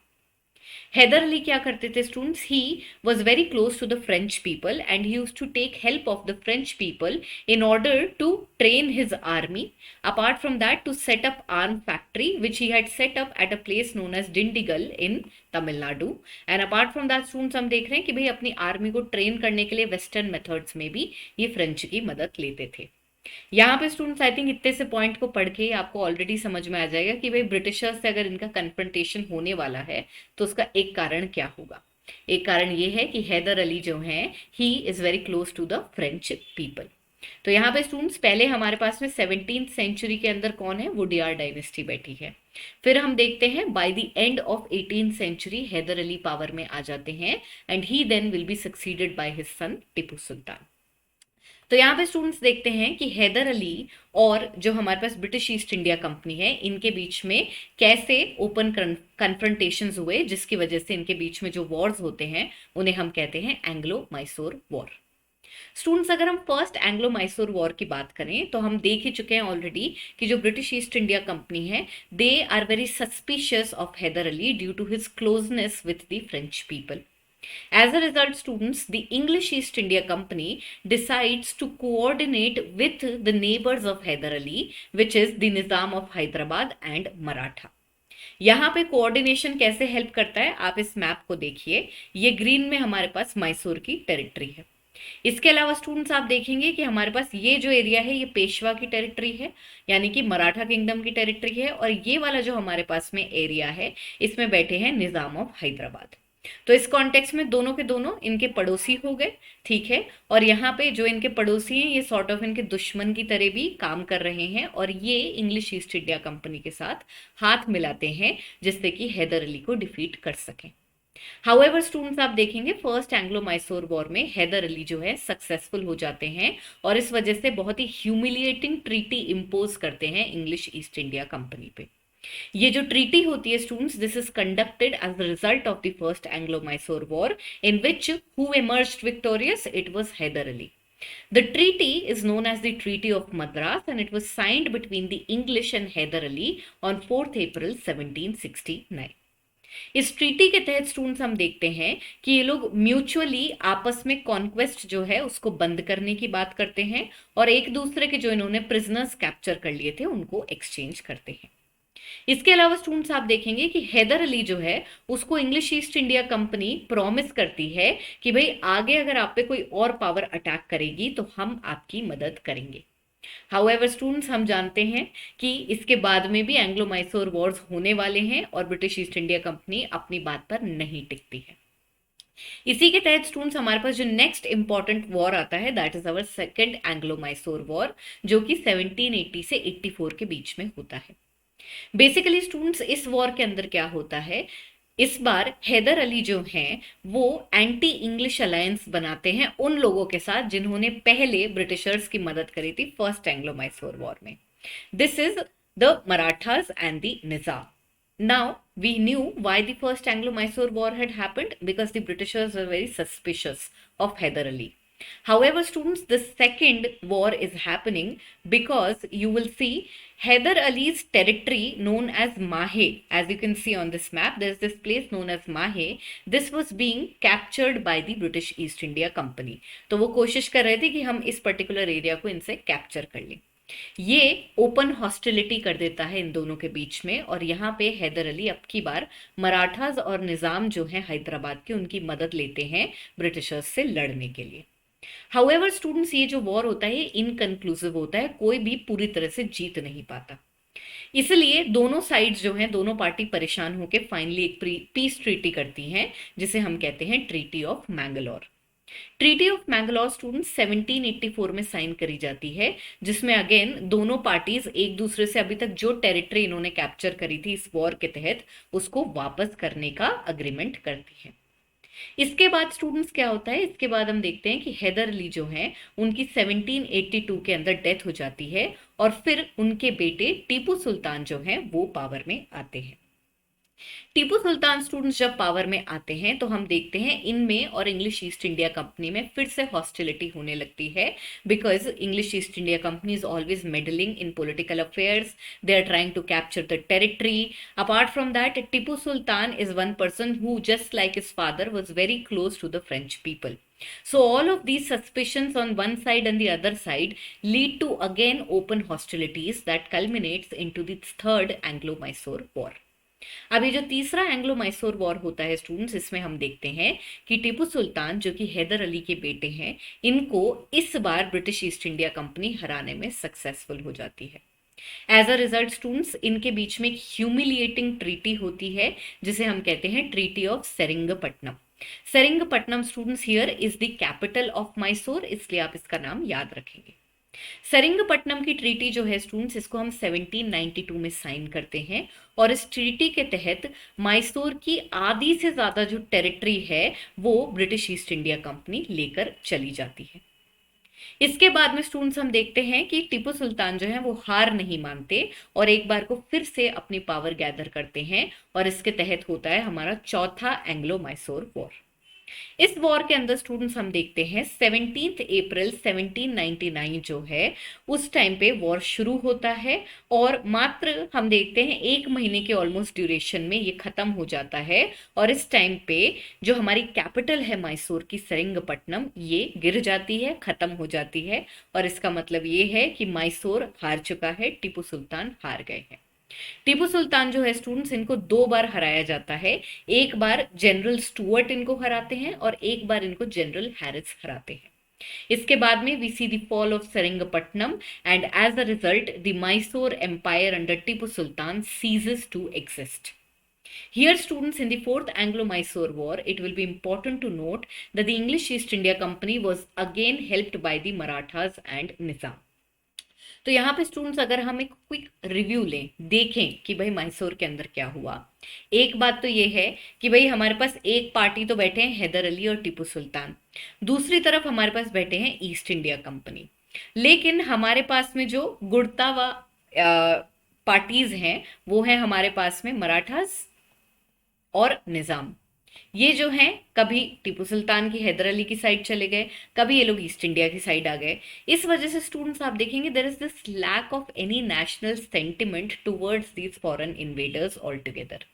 हैदर अली क्या करते थे students, he was very close to the French people and he used to take help of the French people in order to train his army. Apart from that, to set up arm factory which he had set up at a place known as Dindigul in Tamil Nadu. And apart from that students हम देख रहे हैं कि भाई अपनी army को train करने के लिए वेस्टर्न मेथड्स में भी ये फ्रेंच की मदद लेते थे। यहाँ पे स्टूडेंट्स आई थिंक इतने से पॉइंट को पढ़ के आपको ऑलरेडी समझ में आ जाएगा कि भाई ब्रिटिशर्स से अगर इनका कन्फ्रंटेशन होने वाला है तो उसका एक कारण क्या होगा। एक कारण ये है कि हैदर अली जो हैं he is very close to the French people. तो यहाँ पे स्टूडेंट्स पहले हमारे पास में 17th सेंचुरी के अंदर कौन है, वुडियार डायनेस्टी बैठी है। फिर हम देखते हैं by the end of 18th century Hyder Ali power में आ जाते हैं and he then will be succeeded by his son Tipu Sultan. तो यहाँ पे स्टूडेंट्स देखते हैं कि हैदर अली और जो हमारे पास ब्रिटिश ईस्ट इंडिया कंपनी है, इनके बीच में कैसे ओपन कन्फ्रंटेशंस हुए, जिसकी वजह से इनके बीच में जो वॉर्स होते हैं उन्हें हम कहते हैं एंग्लो मैसूर वॉर। स्टूडेंट्स अगर हम फर्स्ट एंग्लो मैसूर वॉर की बात करें तो हम देख ही चुके हैं ऑलरेडी कि जो ब्रिटिश ईस्ट इंडिया कंपनी है, they are very suspicious of Haider Ali due to his closeness with the French people. As a result, students, the English East India Company decides to coordinate with the neighbors of Hyder Ali, which is the Nizam of Hyderabad and Maratha. यहाँ पे coordination कैसे help करता है, आप इस map को देखिए, ये ग्रीन में हमारे पास मैसूर की टेरिटरी है। इसके अलावा स्टूडेंट्स आप देखेंगे कि हमारे पास ये जो एरिया है ये पेशवा की टेरिटरी है, यानी कि मराठा किंगडम की टेरिटरी है, और ये वाला जो हमारे पास में एरिया है इसमें बैठे हैं निजाम ऑफ हैदराबाद। तो इस कॉन्टेक्स्ट में दोनों के दोनों इनके पड़ोसी हो गए, ठीक है। और यहाँ पे जो इनके पड़ोसी हैं ये सॉर्ट ऑफ इनके दुश्मन की तरह भी काम कर रहे हैं, और ये इंग्लिश ईस्ट इंडिया कंपनी के साथ हाथ मिलाते हैं जिससे कि हैदर अली को डिफीट कर सकें। हाउएवर स्टूडेंट्स आप देखेंगे फर्स्ट एंग्लो मैसूर वॉर में हैदर अली जो है सक्सेसफुल हो जाते हैं, और इस वजह से बहुत ही ह्यूमिलिएटिंग ट्रीटी इम्पोज करते हैं इंग्लिश ईस्ट इंडिया कंपनी पे। ये जो ट्रीटी होती है students, this is conducted as the result of the first Anglo Mysore war in which who emerged victorious, it was Haider Ali. The treaty is known as the Treaty of Madras and it was signed between the English and Hyder Ali on 4th April 1769. इस treaty के तहत students हम देखते हैं कि ये लोग mutually आपस में कॉन्क्वेस्ट जो है उसको बंद करने की बात करते हैं, और एक दूसरे के जो इन्होंने प्रिजनर्स कैप्चर कर लिए थे उनको एक्सचेंज करते हैं। इसके अलावा स्टूडेंट्स आप देखेंगे कि हैदर अली जो है उसको English East India company promise करती है कि भाई आगे अगर आप पे कोई और पावर अटैक करेगी तो हम आपकी मदद करेंगे। हाउएवर स्टूडेंट्स हम जानते हैं कि इसके बाद में भी एंग्लो मैसूर वॉर्स होने वाले हैं और ब्रिटिश ईस्ट इंडिया कंपनी अपनी बात पर नहीं टिकती है। इसी के तहत स्टूडेंट्स हमारे पास जो नेक्स्ट इंपॉर्टेंट वॉर आता है that is our second Anglo Mysore war, जो कि 1780 से 84 के बीच में होता है। बेसिकली स्टूडेंट्स इस वॉर के अंदर क्या होता है, इस बार हैदर अली जो हैं वो एंटी इंग्लिश अलायंस बनाते हैं उन लोगों के साथ जिन्होंने पहले ब्रिटिशर्स की मदद करी थी फर्स्ट एंग्लो मैसूर वॉर में। This is the Marathas and the Nizam. Now we knew why the first Anglo-Mysore war had happened, because the Britishers were very suspicious of Hyder Ali. However, students, the second war is happening because you will see Hyder Ali's territory known as Mahe. As you can see on this map, there is this place known as Mahe. This was being captured by the British East India Company. तो वो कोशिश कर रहे थे कि हम इस particular area को इनसे कैप्चर कर लें। ये ओपन हॉस्टिलिटी कर देता है इन दोनों के बीच में, और यहाँ पे हैदर अली अब की बार मराठास और निजाम जो है हैदराबाद के, उनकी मदद लेते हैं ब्रिटिशर्स से लड़ने के लिए। हाउएवर स्टूडेंट्स, ये जो वॉर होता है इनकंक्लूसिव होता है, कोई भी पूरी तरह से जीत नहीं पाता, इसलिए दोनों साइड्स जो हैं, दोनों पार्टी परेशान होकर फाइनली एक पीस ट्रीटी करती हैं जिसे हम कहते हैं treaty of Mangalore. Treaty of Mangalore students 1784 में साइन करी जाती है, जिसमें अगेन दोनों पार्टीज एक दूसरे से अभी तक जो टेरिटरी इन्होंने कैप्चर करी थी इस वॉर के तहत उसको वापस करने का अग्रीमेंट करती है. इसके बाद स्टूडेंट्स क्या होता है, इसके बाद हम देखते हैं कि हैदर अली जो हैं उनकी 1782 के अंदर डेथ हो जाती है, और फिर उनके बेटे टीपू सुल्तान जो हैं वो पावर में आते हैं. टीपू सुल्तान स्टूडेंट्स जब पावर में आते हैं तो हम देखते हैं इनमें और इंग्लिश ईस्ट इंडिया कंपनी में फिर से हॉस्टिलिटी होने लगती है, because English East India Company is always meddling in political affairs, they are trying to capture the territory. Apart from that, Tipu Sultan is one person who just like his father was very close to the French people. So all of these suspicions on one side and the other side lead to again open hostilities that culminates into the third Anglo-Mysore war. अभी जो तीसरा Anglo Mysore war होता है students, इसमें हम देखते हैं कि टीपू सुल्तान जो कि हैदर अली के बेटे हैं, इनको इस बार ब्रिटिश ईस्ट इंडिया कंपनी हराने में सक्सेसफुल हो जाती है. एज अ रिजल्ट स्टूडेंट्स इनके बीच में एक ह्यूमिलिएटिंग ट्रीटी होती है जिसे हम कहते हैं treaty of Seringapatam. Seringapatam students here is the capital of Mysore, इसलिए आप इसका नाम याद रखेंगे. सेरिंगपट्टनम की ट्रीटी जो है स्टूडेंट्स, इसको हम 1792 में साइन करते हैं और इस ट्रीटी के तहत मैसूर की आधी से ज्यादा जो टेरिटरी है वो ब्रिटिश ईस्ट इंडिया कंपनी लेकर चली जाती है। इसके बाद में स्टूडेंट्स हम देखते हैं कि टीपू सुल्तान जो है वो हार नहीं मानते और एक बार को फिर से अपनी पावर गैदर करते हैं और इसके तहत होता है हमारा चौथा एंग्लो मैसूर वॉर। इस वॉर के अंदर स्टूडेंट्स हम देखते हैं 17 अप्रैल 1799 जो है उस टाइम पे वॉर शुरू होता है और मात्र हम देखते हैं 1 महीने के ऑलमोस्ट ड्यूरेशन में ये खत्म हो जाता है। और इस टाइम पे जो हमारी कैपिटल है मैसूर की सेरिंगपट्टनम, ये गिर जाती है, खत्म हो जाती है। और इसका मतलब ये है कि मैसूर हार चुका है, टीपू सुल्तान हार गए हैं। टीपू सुल्तान जो है स्टूडेंट्स, इनको 2 बार हराया जाता है। एक बार जनरल स्टुअर्ट इनको हराते हैं और एक बार इनको जनरल हैरिस हराते हैं। इसके बाद में we see the fall of Seringapatam and as a result the Mysore empire under Tipu Sultan ceases to exist. Here, students, in the Fourth Anglo-Mysore War, it will be important to note that the English East India Company was again helped by the Marathas and Nizam. तो यहाँ पे students अगर हम एक quick review लें, देखें कि भाई मैसूर के अंदर क्या हुआ। एक बात तो ये है कि भाई हमारे पास एक पार्टी तो बैठे हैं हैदर अली और टीपू सुल्तान, दूसरी तरफ हमारे पास बैठे हैं ईस्ट इंडिया कंपनी। लेकिन हमारे पास में जो गुड़ता व पार्टीज हैं वो है हमारे पास में मराठास और निजाम। ये जो हैं कभी टीपू सुल्तान की हैदर अली की साइड चले गए, कभी ये लोग ईस्ट इंडिया की साइड आ गए। इस वजह से स्टूडेंट्स आप देखेंगे there is this lack of any national sentiment towards these foreign invaders all together.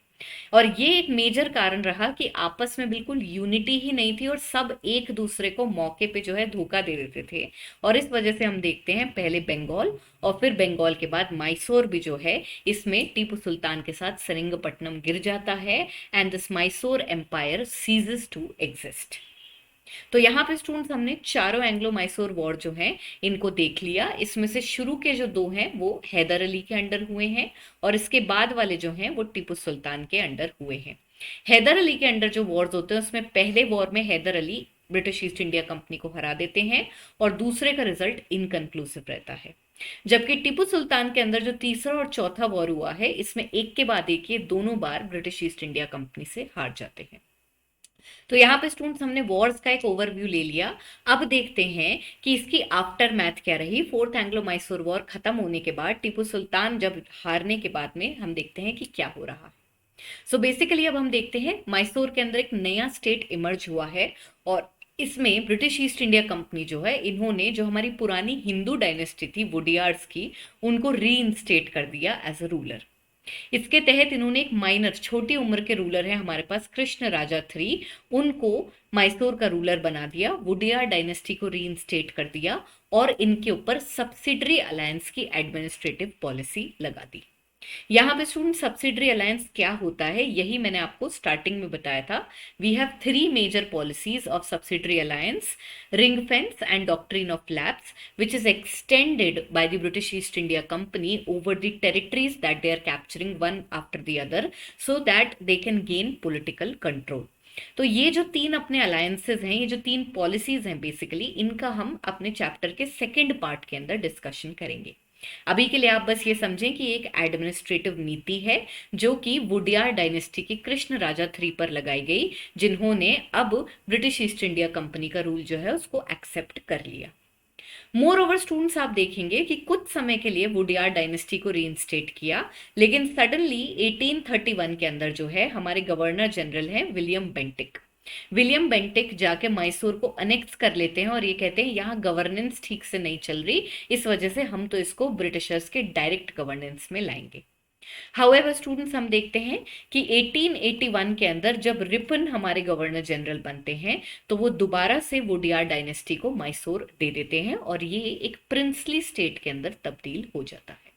और ये एक मेजर कारण रहा कि आपस में बिल्कुल यूनिटी ही नहीं थी और सब एक दूसरे को मौके पे जो है धोखा दे देते थे। और इस वजह से हम देखते हैं पहले बंगाल और फिर बंगाल के बाद मैसूर भी जो है इसमें टीपू सुल्तान के साथ सेरिंगपट्टनम गिर जाता है and this Mysore empire ceases to exist. तो यहाँ पे स्टूडेंट्स हमने चारों एंग्लो मैसूर वॉर जो हैं इनको देख लिया। इसमें से शुरू के जो 2 हैं वो हैदर अली के अंडर हुए हैं और इसके बाद वाले जो हैं वो टीपू सुल्तान के अंडर हुए हैं। हैदर अली के अंडर जो वॉर्स होते हैं उसमें पहले वॉर में Hyder Ali British East India company को हरा देते हैं और दूसरे का रिजल्ट इनकंक्लूसिव रहता है। जबकि टीपू सुल्तान के अंदर जो तीसरा और चौथा वॉर हुआ है इसमें एक के बाद एक ये दोनों बार ब्रिटिश ईस्ट इंडिया कंपनी से हार जाते हैं। तो यहाँ पे स्टूडेंट्स हमने वॉर्स का एक ओवरव्यू ले लिया। अब देखते हैं कि इसकी आफ्टर मैथ क्या रही। फोर्थ एंग्लो मैसूर वॉर खत्म होने के बाद टीपू सुल्तान जब हारने के बाद में हम देखते हैं कि क्या हो रहा है। सो बेसिकली अब हम देखते हैं मैसूर के अंदर एक नया स्टेट इमर्ज हुआ है और इसमें ब्रिटिश ईस्ट इंडिया कंपनी जो है इन्होंने जो हमारी पुरानी हिंदू डायनेस्टी थी वुडियार्ड्स की, उनको रीइंस्टेट कर दिया एज अ रूलर। इसके तहत इन्होंने एक माइनर छोटी उम्र के रूलर है हमारे पास कृष्ण राजा 3, उनको मैसूर का रूलर बना दिया, वुडियार डायनेस्टी को रीइंस्टेट कर दिया और इनके ऊपर सब्सिडरी अलायंस की एडमिनिस्ट्रेटिव पॉलिसी लगा दी। यहाँ पे स्टूडेंट सब्सिडरी अलायंस क्या होता है यही मैंने आपको स्टार्टिंग में बताया था। We have 3 major policies of subsidiary alliance: ring fence and doctrine of lapse, which is extended by the British East India Company over the territories that they are capturing one after the other so that they can gain political control. तो ये जो 3 अपने alliances हैं, ये जो 3 policies हैं basically, इनका हम अपने चैप्टर के सेकेंड पार्ट के अंदर डिस्कशन करेंगे। अभी के लिए आप बस ये समझें कि एक एडमिनिस्ट्रेटिव नीति है जो कि वुडियार डायनेस्टी की कृष्ण राजा 3 पर लगाई गई, जिन्होंने अब ब्रिटिश ईस्ट इंडिया कंपनी का रूल जो है उसको एक्सेप्ट कर लिया। मोर ओवर स्टूडेंट्स आप देखेंगे कि कुछ समय के लिए वुडियार डायनेस्टी को रीइंस्टेट किया, लेकिन सडनली 1831 के अंदर जो है हमारे गवर्नर जनरल हैं विलियम बेंटिक जाके मैसूर को अनेक्स कर लेते हैं और ये कहते हैं यहाँ गवर्नेंस ठीक से नहीं चल रही, इस वजह से हम तो इसको ब्रिटिशर्स के डायरेक्ट गवर्नेंस में लाएंगे। हाउएवर स्टूडेंट्स हम देखते हैं कि 1881 के अंदर जब रिपन हमारे गवर्नर जनरल बनते हैं तो वो दोबारा से वुडियार डायनेस्टी को मैसूर दे देते हैं और ये एक प्रिंसली स्टेट के अंदर तब्दील हो जाता है।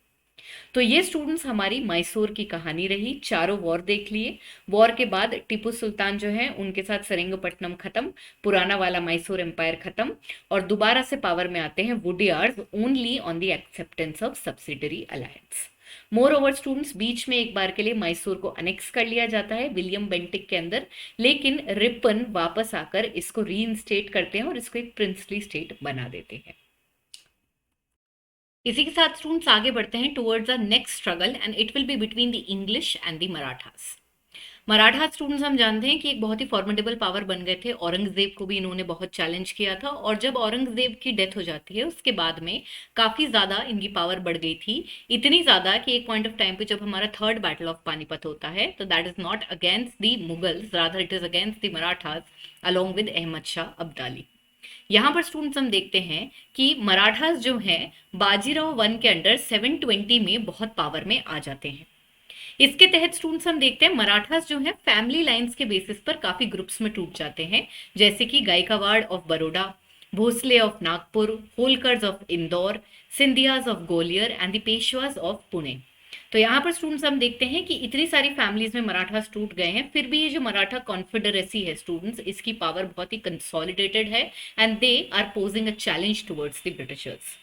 तो ये स्टूडेंट्स हमारी मैसूर की कहानी रही। चारों वॉर देख लिए। वॉर के बाद टीपू सुल्तान जो है उनके साथ सेरिंगपट्टनम खत्म, पुराना वाला मैसूर एम्पायर खत्म और दोबारा से पावर में आते हैं Wodeyars only on the acceptance of subsidiary alliance. Moreover students बीच में एक बार के लिए मैसूर को अनेक्स कर लिया जाता है विलियम बेंटिक के अंदर, लेकिन रिपन वापस आकर इसको रीइंस्टेट करते हैं और इसको एक प्रिंसली स्टेट बना देते हैं। इसी के साथ स्टूडेंट्स आगे बढ़ते हैं towards the next struggle and it will be between the English and the Marathas. Maratha students हम जानते हैं कि एक बहुत ही फॉर्मिडेबल पावर बन गए थे। औरंगजेब को भी इन्होंने बहुत चैलेंज किया था, और जब औरंगजेब की डेथ हो जाती है उसके बाद में काफी ज्यादा इनकी पावर बढ़ गई थी। इतनी ज्यादा कि एक पॉइंट ऑफ टाइम पे जब हमारा थर्ड बैटल ऑफ पानीपत होता है तो that is not against the Mughals, rather it is against the Marathas along with Ahmad Shah Abdali. यहाँ पर स्टूडेंट्स हम देखते हैं कि मराठास जो हैं बाजीराव वन के अंडर 720 में बहुत पावर में आ जाते हैं। इसके तहत स्टूडेंट्स हम देखते हैं मराठास जो है फैमिली लाइंस के बेसिस पर काफी ग्रुप्स में टूट जाते हैं, जैसे कि Gaekwad of Baroda, Bhonsle of Nagpur, Holkars of Indore, Scindias of Gwalior and the Peshwas of Pune. तो यहाँ पर स्टूडेंट्स हम देखते हैं कि इतनी सारी फैमिलीज में मराठास टूट गए हैं, फिर भी ये जो मराठा कॉन्फेडरेसी है स्टूडेंट्स, इसकी पावर बहुत ही कंसोलिडेटेड है and they are posing a challenge towards the britishers.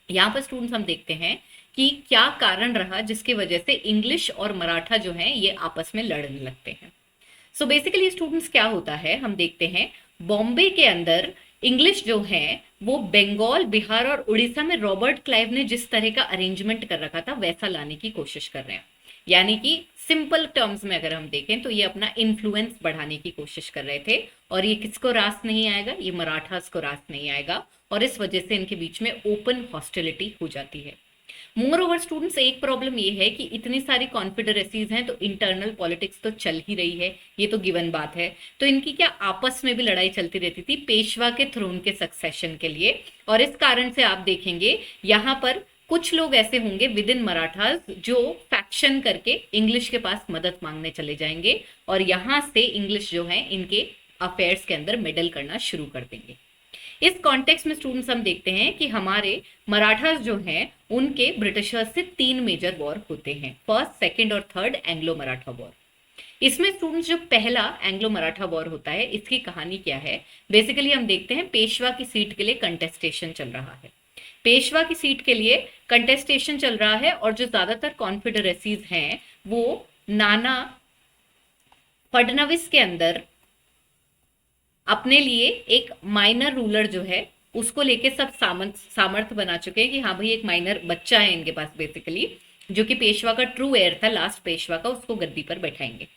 यहाँ पर स्टूडेंट्स हम देखते हैं कि क्या कारण रहा जिसकी वजह से इंग्लिश और मराठा जो है ये आपस में लड़ने लगते हैं। सो बेसिकली स्टूडेंट्स क्या होता है हम देखते हैं, बॉम्बे के अंदर इंग्लिश जो है वो बंगाल, बिहार और उड़ीसा में रॉबर्ट क्लाइव ने जिस तरह का अरेंजमेंट कर रखा था वैसा लाने की कोशिश कर रहे हैं। यानी कि सिंपल टर्म्स में अगर हम देखें तो ये अपना इन्फ्लुएंस बढ़ाने की कोशिश कर रहे थे, और ये किसको रास नहीं आएगा, ये मराठास को रास नहीं आएगा, और इस वजह से इनके बीच में ओपन हॉस्टिलिटी हो जाती है। मोर ओवर स्टूडेंट्स एक प्रॉब्लम ये है कि इतनी सारी कॉन्फेडरेसीज हैं तो इंटरनल पॉलिटिक्स तो चल ही रही है, ये तो गिवन बात है। तो इनकी क्या आपस में भी लड़ाई चलती रहती थी पेशवा के थ्रोन के सक्सेशन के लिए, और इस कारण से आप देखेंगे यहाँ पर कुछ लोग ऐसे होंगे विद इन मराठास जो फैक्शन करके इंग्लिश के पास मदद मांगने चले जाएंगे, और यहां से इंग्लिश जो है इनके अफेयर्स के अंदर मेडल करना शुरू कर देंगे। इस कॉन्टेक्स्ट में स्टूडेंट्स हम देखते हैं कि हमारे मराठास जो हैं उनके ब्रिटिशर्स से 3 मेजर वॉर होते हैं, फर्स्ट, सेकंड और थर्ड एंग्लो मराठा वॉर। इसमें स्टूडेंट्स जो पहला एंग्लो मराठा वॉर होता है इसकी कहानी क्या है, बेसिकली हम देखते हैं पेशवा की सीट के लिए कंटेस्टेशन चल रहा है। पेशवा की सीट के लिए कंटेस्टेशन चल रहा है, और जो ज्यादातर कॉन्फेडरेसीज हैं वो नाना फडनविस के अंदर अपने लिए एक माइनर रूलर जो है उसको लेके सब सामर्थ बना चुके हैं कि हाँ भाई एक माइनर बच्चा है इनके पास बेसिकली, जो कि पेशवा का ट्रू एयर था, लास्ट पेशवा का, उसको गद्दी पर बैठाएंगे।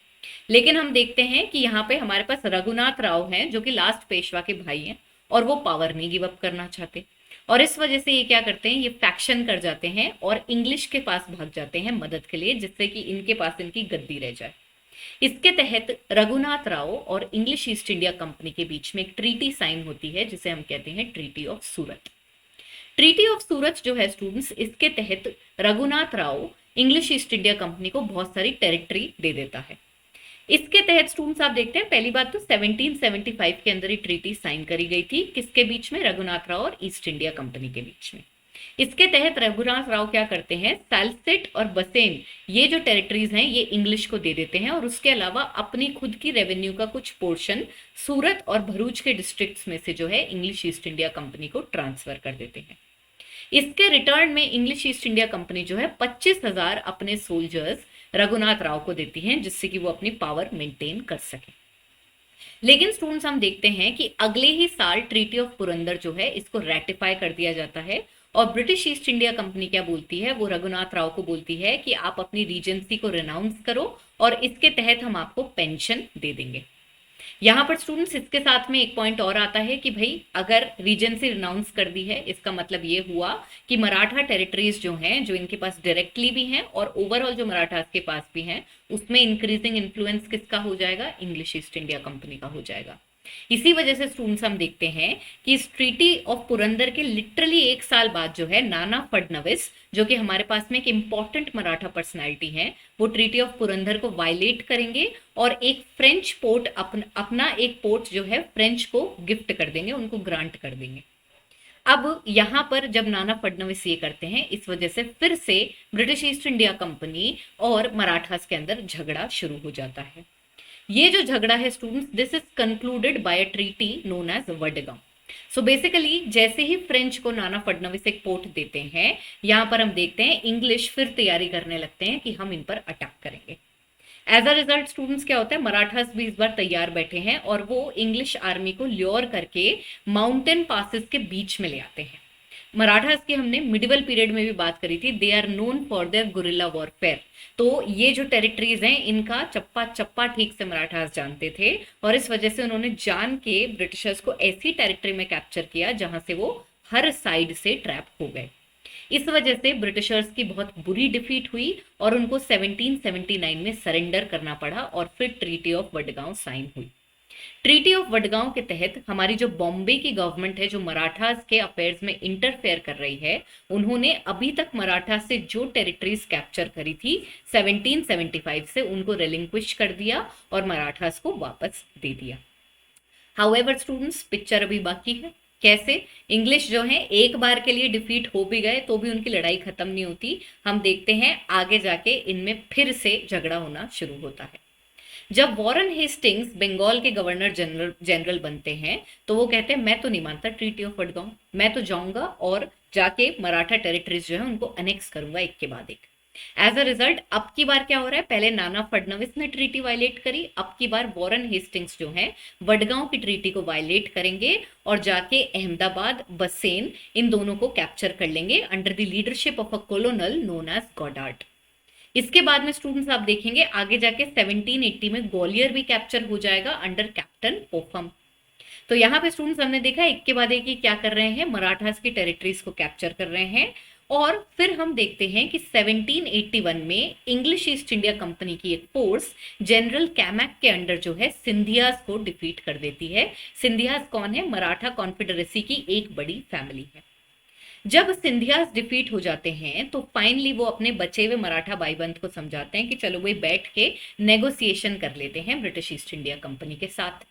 लेकिन हम देखते हैं कि यहाँ पे हमारे पास रघुनाथ राव हैं जो कि लास्ट पेशवा के भाई हैं, और वो पावर नहीं गिव अप करना चाहते, और इस वजह से ये क्या करते हैं, ये फैक्शन कर जाते हैं और इंग्लिश के पास भाग जाते हैं मदद के लिए, जिससे कि इनके पास इनकी गद्दी रह जाए। इसके तहत रघुनाथ राव और इंग्लिश ईस्ट इंडिया कंपनी के बीच में एक ट्रीटी साइन होती है जिसे हम कहते हैं treaty of Surat. Treaty of Surat जो है स्टूडेंट्स, इसके तहत Raghunath Rao English East India company को बहुत सारी टेरिटरी दे देता है। इसके तहत स्टूडेंट्स आप देखते हैं पहली बात तो 1775 के अंदर ही ट्रीटी साइन करी गई थी, किसके बीच में, रघुनाथ राव और ईस्ट इंडिया कंपनी के बीच में। इसके तहत रघुनाथ राव क्या करते हैं, सालसेट और बसेन ये जो टेरिटरीज हैं ये इंग्लिश को दे देते हैं, और उसके अलावा अपनी खुद की रेवेन्यू का कुछ पोर्शन सूरत और भरूच के डिस्ट्रिक्ट्स में से जो है इंग्लिश ईस्ट इंडिया कंपनी को ट्रांसफर कर देते हैं। इसके रिटर्न में इंग्लिश ईस्ट इंडिया कंपनी जो है 25,000 अपने सोल्जर्स रघुनाथ राव को देती हैं, जिससे कि वो अपनी पावर मेंटेन कर सके। लेकिन स्टूडेंट्स हम देखते हैं कि अगले ही साल ट्रीटी ऑफ पुरंदर जो है इसको रेटिफाई कर दिया जाता है, और ब्रिटिश ईस्ट इंडिया कंपनी क्या बोलती है, वो रघुनाथ राव को बोलती है कि आप अपनी रीजेंसी को रिनाउंस करो और इसके तहत हम आपको पेंशन दे देंगे। यहाँ पर स्टूडेंट्स इसके साथ में एक पॉइंट और आता है कि भाई अगर रीजेंसी रिनाउंस कर दी है इसका मतलब ये हुआ कि मराठा टेरिटरीज जो हैं, जो इनके पास डायरेक्टली भी हैं और ओवरऑल जो मराठास के पास भी हैं, उसमें इंक्रीजिंग इन्फ्लुएंस किसका हो जाएगा, इंग्लिश ईस्ट इंडिया कंपनी का हो जाएगा। इसी वजह से स्टूडेंट्स हम देखते हैं कि इस ट्रीटी ऑफ पुरंदर के लिटरली 1 साल बाद जो है नाना फडनविस, जो कि हमारे पास में एक इंपॉर्टेंट मराठा पर्सनालिटी है, वो ट्रीटी ऑफ पुरंदर को वायलेट करेंगे और एक फ्रेंच पोर्ट अपना एक पोर्ट जो है फ्रेंच को गिफ्ट कर देंगे, उनको ग्रांट कर देंगे। अब यहाँ पर जब नाना फडनविस ये करते हैं, इस वजह से फिर से ब्रिटिश ईस्ट इंडिया कंपनी और मराठास के अंदर झगड़ा शुरू हो जाता है। ये जो झगड़ा है students, this is concluded by a treaty known as Wadgaon. So basically जैसे ही फ्रेंच को नाना फडनविस एक पोर्ट देते हैं, यहाँ पर हम देखते हैं इंग्लिश फिर तैयारी करने लगते हैं कि हम इन पर अटैक करेंगे। एज अ रिजल्ट स्टूडेंट्स क्या होता है, मराठास भी इस बार तैयार बैठे हैं और वो इंग्लिश आर्मी को ल्योर करके माउंटेन पासेस के बीच में ले आते हैं। मराठास की हमने मिडिवल पीरियड में भी बात करी थी, they are known for their guerrilla warfare. तो ये जो टेरिटरीज हैं इनका चप्पा चप्पा ठीक से मराठास जानते थे, और इस वजह से उन्होंने जान के ब्रिटिशर्स को ऐसी टेरिटरी में कैप्चर किया जहां से वो हर साइड से ट्रैप हो गए। इस वजह से ब्रिटिशर्स की बहुत बुरी डिफीट हुई और उनको 1779 में सरेंडर करना पड़ा, और फिर ट्रीटी ऑफ वडगांव साइन हुई। ट्रीटी ऑफ वडगांव के तहत हमारी जो बॉम्बे की गवर्नमेंट है, जो मराठास के अफेयर्स में इंटरफेयर कर रही है, उन्होंने अभी तक मराठा से जो टेरिटरीज कैप्चर करी थी 1775 से, उनको रिलिंक्विश कर दिया और मराठास को वापस दे दिया। हाउएवर स्टूडेंट्स, पिक्चर अभी बाकी है। कैसे इंग्लिश जो है एक बार के लिए डिफीट हो भी गए तो भी उनकी लड़ाई खत्म नहीं होती। हम देखते हैं आगे जाके इनमें फिर से झगड़ा होना शुरू होता है। जब वॉरेन हेस्टिंग्स बंगाल के गवर्नर जनरल बनते हैं तो वो कहते हैं मैं तो नहीं मानता ट्रीटी ऑफ वडगांव, मैं तो जाऊंगा और जाके मराठा टेरिटरीज जो है उनको अनेक्स करूंगा एक के बाद एक। एज अ रिजल्ट अब की बार क्या हो रहा है, पहले नाना फडणवीस ने ट्रीटी वायलेट करी, अब की बार वॉरेन हेस्टिंग्स जो है वडगांव की ट्रीटी को वायलेट करेंगे और जाके अहमदाबाद, बसेन, इन दोनों को कैप्चर कर लेंगे under the leadership of a colonel known as Goddard. इसके बाद में स्टूडेंट्स आप देखेंगे आगे जाके 1780 में ग्वालियर भी कैप्चर हो जाएगा अंडर कैप्टन पोफम। तो यहाँ पे स्टूडेंट्स हमने देखा एक के बाद एक ही क्या कर रहे हैं, मराठास की टेरिटरीज को कैप्चर कर रहे हैं। और फिर हम देखते हैं कि 1781 में इंग्लिश ईस्ट इंडिया कंपनी की एक फोर्स जनरल कैमैक के अंडर जो है सिंधियाज को डिफीट कर देती है। सिंधियाज कौन है, मराठा कॉन्फेडरेसी की एक बड़ी फैमिली है। जब सिंधियास डिफीट हो जाते हैं तो फाइनली वो अपने बचे हुए मराठा भाई बंद को समझाते हैं कि चलो भाई बैठ के नेगोशिएशन कर लेते हैं ब्रिटिश ईस्ट इंडिया कंपनी के साथ।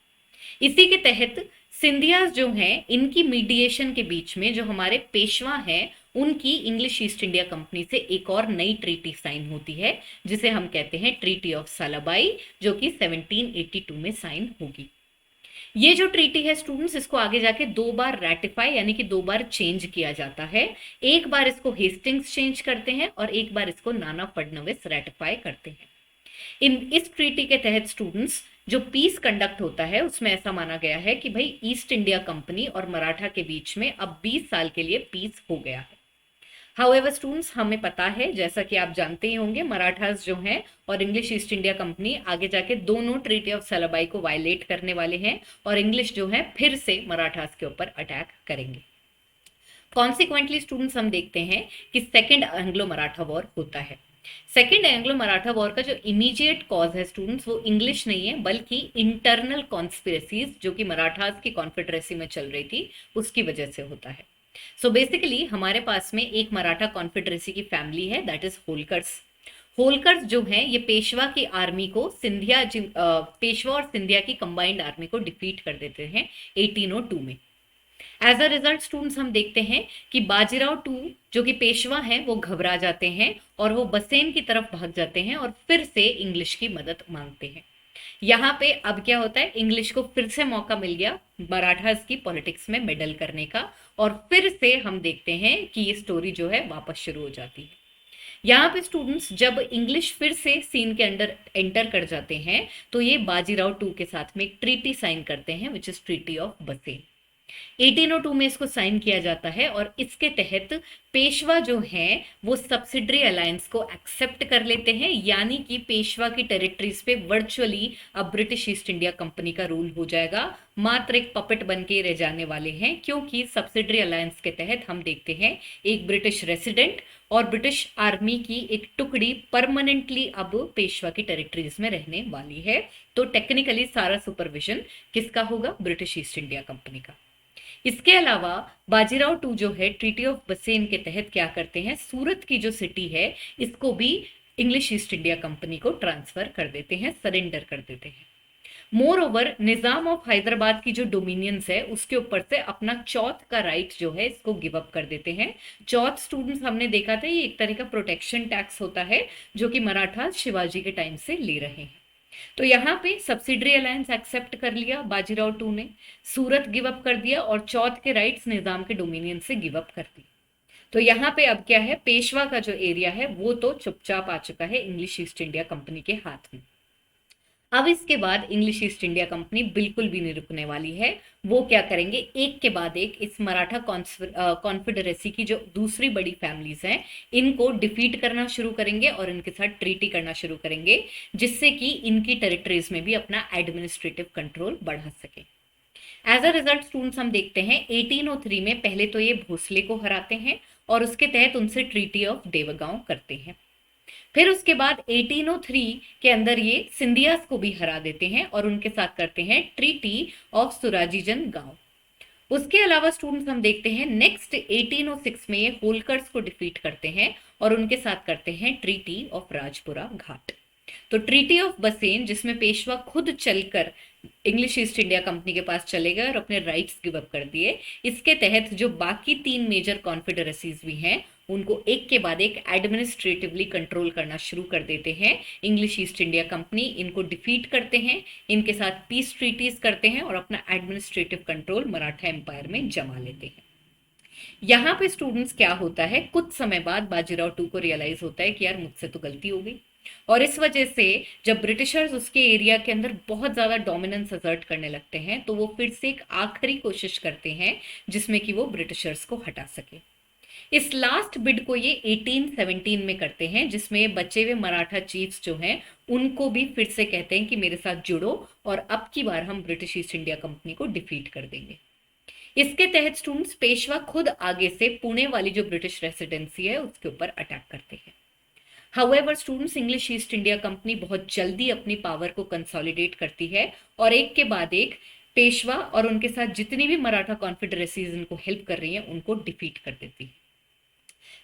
इसी के तहत सिंधियास जो हैं इनकी मीडिएशन के बीच में जो हमारे पेशवा हैं उनकी इंग्लिश ईस्ट इंडिया कंपनी से एक और नई ट्रीटी साइन होती है जिसे हम कहते हैं ट्रीटी ऑफ सालाबाई, जो कि 1782 में साइन होगी। ये जो ट्रीटी है स्टूडेंट्स, इसको आगे जाके दो बार रैटिफाई यानी कि दो बार चेंज किया जाता है। एक बार इसको हेस्टिंग्स चेंज करते हैं और एक बार इसको नाना फडणवीस रैटिफाई करते हैं। इस ट्रीटी के तहत स्टूडेंट्स जो पीस कंडक्ट होता है उसमें ऐसा माना गया है कि भाई ईस्ट इंडिया कंपनी और मराठा के बीच में अब 20 साल के लिए पीस हो गया है। हाउएवर स्टूडेंट्स, हमें पता है जैसा कि आप जानते ही होंगे मराठास जो हैं और इंग्लिश ईस्ट इंडिया कंपनी आगे जाके दोनों ट्रीटी ऑफ सलाबाई को वायलेट करने वाले हैं और इंग्लिश जो है फिर से मराठास के ऊपर अटैक करेंगे। कॉन्सिक्वेंटली स्टूडेंट्स हम देखते हैं कि सेकेंड एंग्लो मराठा वॉर होता है। सेकेंड एंग्लो मराठा वॉर का जो इमीडिएट कॉज है स्टूडेंट्स वो इंग्लिश नहीं है बल्कि इंटरनल कॉन्स्पिरेसीज जो कि मराठास की कॉन्फेडरेसी में चल रही थी उसकी वजह से होता है। सो बेसिकली हमारे पास में एक मराठा कॉन्फेडरेसी की फैमिली है दैट इज होलकर्स। होलकर्स जो है ये पेशवा की आर्मी को पेशवा और सिंधिया की कंबाइंड आर्मी को डिफीट कर देते हैं 1802 में। एज अ रिजल्ट स्टूडेंट्स हम देखते हैं कि बाजीराव टू जो कि पेशवा हैं वो घबरा जाते हैं और वो बसेन की तरफ भाग जाते हैं और फिर से इंग्लिश की मदद मांगते हैं। यहाँ पे अब क्या होता है, इंग्लिश को फिर से मौका मिल गया मराठास की पॉलिटिक्स में मेडल करने का और फिर से हम देखते हैं कि ये स्टोरी जो है वापस शुरू हो जाती है। यहाँ पे स्टूडेंट्स जब इंग्लिश फिर से सीन के अंदर एंटर कर जाते हैं तो ये बाजीराव टू के साथ में एक ट्रीटी साइन करते हैं विच इज ट्रीटी ऑफ बसेन। 1802 में इसको साइन किया जाता है और इसके तहत पेशवा जो हैं वो सब्सिडरी अलायंस को एक्सेप्ट कर लेते हैं, यानी कि पेशवा की टेरिटरीज पे वर्चुअली अब ब्रिटिश ईस्ट इंडिया कंपनी का रूल हो जाएगा, मात्र एक पपेट बन के रह जाने वाले हैं क्योंकि सब्सिडरी अलायंस के तहत हम देखते हैं एक ब्रिटिश रेसिडेंट और ब्रिटिश आर्मी की एक टुकड़ी परमानेंटली अब पेशवा की टेरिटरीज में रहने वाली है। तो टेक्निकली सारा सुपरविजन किसका होगा, ब्रिटिश ईस्ट इंडिया कंपनी का। इसके अलावा बाजीराव टू जो है ट्रीटी ऑफ बसेन के तहत क्या करते हैं, सूरत की जो सिटी है इसको भी इंग्लिश ईस्ट इंडिया कंपनी को ट्रांसफर कर देते हैं, सरेंडर कर देते हैं। More over Nizam of Hyderabad की जो डोमिनियंस है उसके ऊपर से अपना चौथ का राइट जो है इसको गिव अप कर देते हैं। चौथ स्टूडेंट्स हमने देखा था ये एक तरह का प्रोटेक्शन टैक्स होता है जो कि मराठा शिवाजी के टाइम से ले रहे हैं। तो यहाँ पे सब्सिडरी अलायंस एक्सेप्ट कर लिया बाजीराव टू ने, सूरत गिव अप कर दिया और चौथ के राइट्स निजाम के डोमिनियन से गिव अप कर दिए। तो यहाँ पे अब क्या है, पेशवा का जो एरिया है वो तो चुपचाप आ चुका है इंग्लिश ईस्ट इंडिया कंपनी के हाथ में। अब इसके बाद इंग्लिश ईस्ट इंडिया कंपनी बिल्कुल भी नहीं रुकने वाली है। वो क्या करेंगे, एक के बाद एक इस मराठा कॉन्फेडरेसी की जो दूसरी बड़ी फैमिलीज हैं इनको डिफीट करना शुरू करेंगे और इनके साथ ट्रीटी करना शुरू करेंगे, जिससे कि इनकी टेरिटरीज में भी अपना एडमिनिस्ट्रेटिव कंट्रोल बढ़ा सके। एज अ रिजल्ट स्टूडेंट्स हम देखते हैं 1803 में पहले तो ये भोसले को हराते हैं और उसके तहत उनसे ट्रीटी ऑफ देवगांव करते हैं। फिर उसके बाद 1803 के अंदर ये सिंधियास को भी हरा देते हैं और उनके साथ करते हैं ट्रीटी ऑफ सुराजीजन गांव। उसके अलावा स्टूडेंट्स हम देखते हैं नेक्स्ट 1806 में ये होलकर्स को डिफीट करते हैं और उनके साथ करते हैं ट्रीटी ऑफ राजपुरा घाट। तो ट्रीटी ऑफ बसेन, जिसमें पेशवा खुद चलकर इंग्लिश ईस्ट इंडिया कंपनी के पास चले गए और अपने राइट्स गिव अप कर दिए, इसके तहत जो बाकी 3 मेजर कॉन्फेडरेसीज भी हैं उनको एक के बाद एक एडमिनिस्ट्रेटिवली कंट्रोल करना शुरू कर देते हैं इंग्लिश ईस्ट इंडिया कंपनी। इनको डिफीट करते हैं, इनके साथ पीस ट्रीटीज करते हैं और अपना एडमिनिस्ट्रेटिव कंट्रोल मराठा एम्पायर में जमा लेते हैं। यहाँ पे स्टूडेंट्स क्या होता है, कुछ समय बाद बाजीराव टू को रियलाइज होता है कि यार मुझसे तो गलती हो गई, और इस वजह से जब ब्रिटिशर्स उसके एरिया के अंदर बहुत ज्यादा डोमिनेंस असर्ट करने लगते हैं तो वो फिर से एक आखिरी कोशिश करते हैं जिसमें कि वो ब्रिटिशर्स को हटा सके। इस लास्ट बिड को ये 1817 में करते हैं, जिसमें बचे हुए मराठा चीफ्स जो हैं उनको भी फिर से कहते हैं कि मेरे साथ जुड़ो और अब की बार हम ब्रिटिश ईस्ट इंडिया कंपनी को डिफीट कर देंगे। इसके तहत स्टूडेंट्स पेशवा खुद आगे से पुणे वाली जो ब्रिटिश रेसिडेंसी है उसके ऊपर अटैक करते हैं। However students, English East India company बहुत जल्दी अपनी पावर को कंसोलिडेट करती है और एक के बाद एक पेशवा और उनके साथ जितनी भी मराठा कॉन्फेडरेसीज इनको हेल्प कर रही हैं उनको डिफीट कर देती है।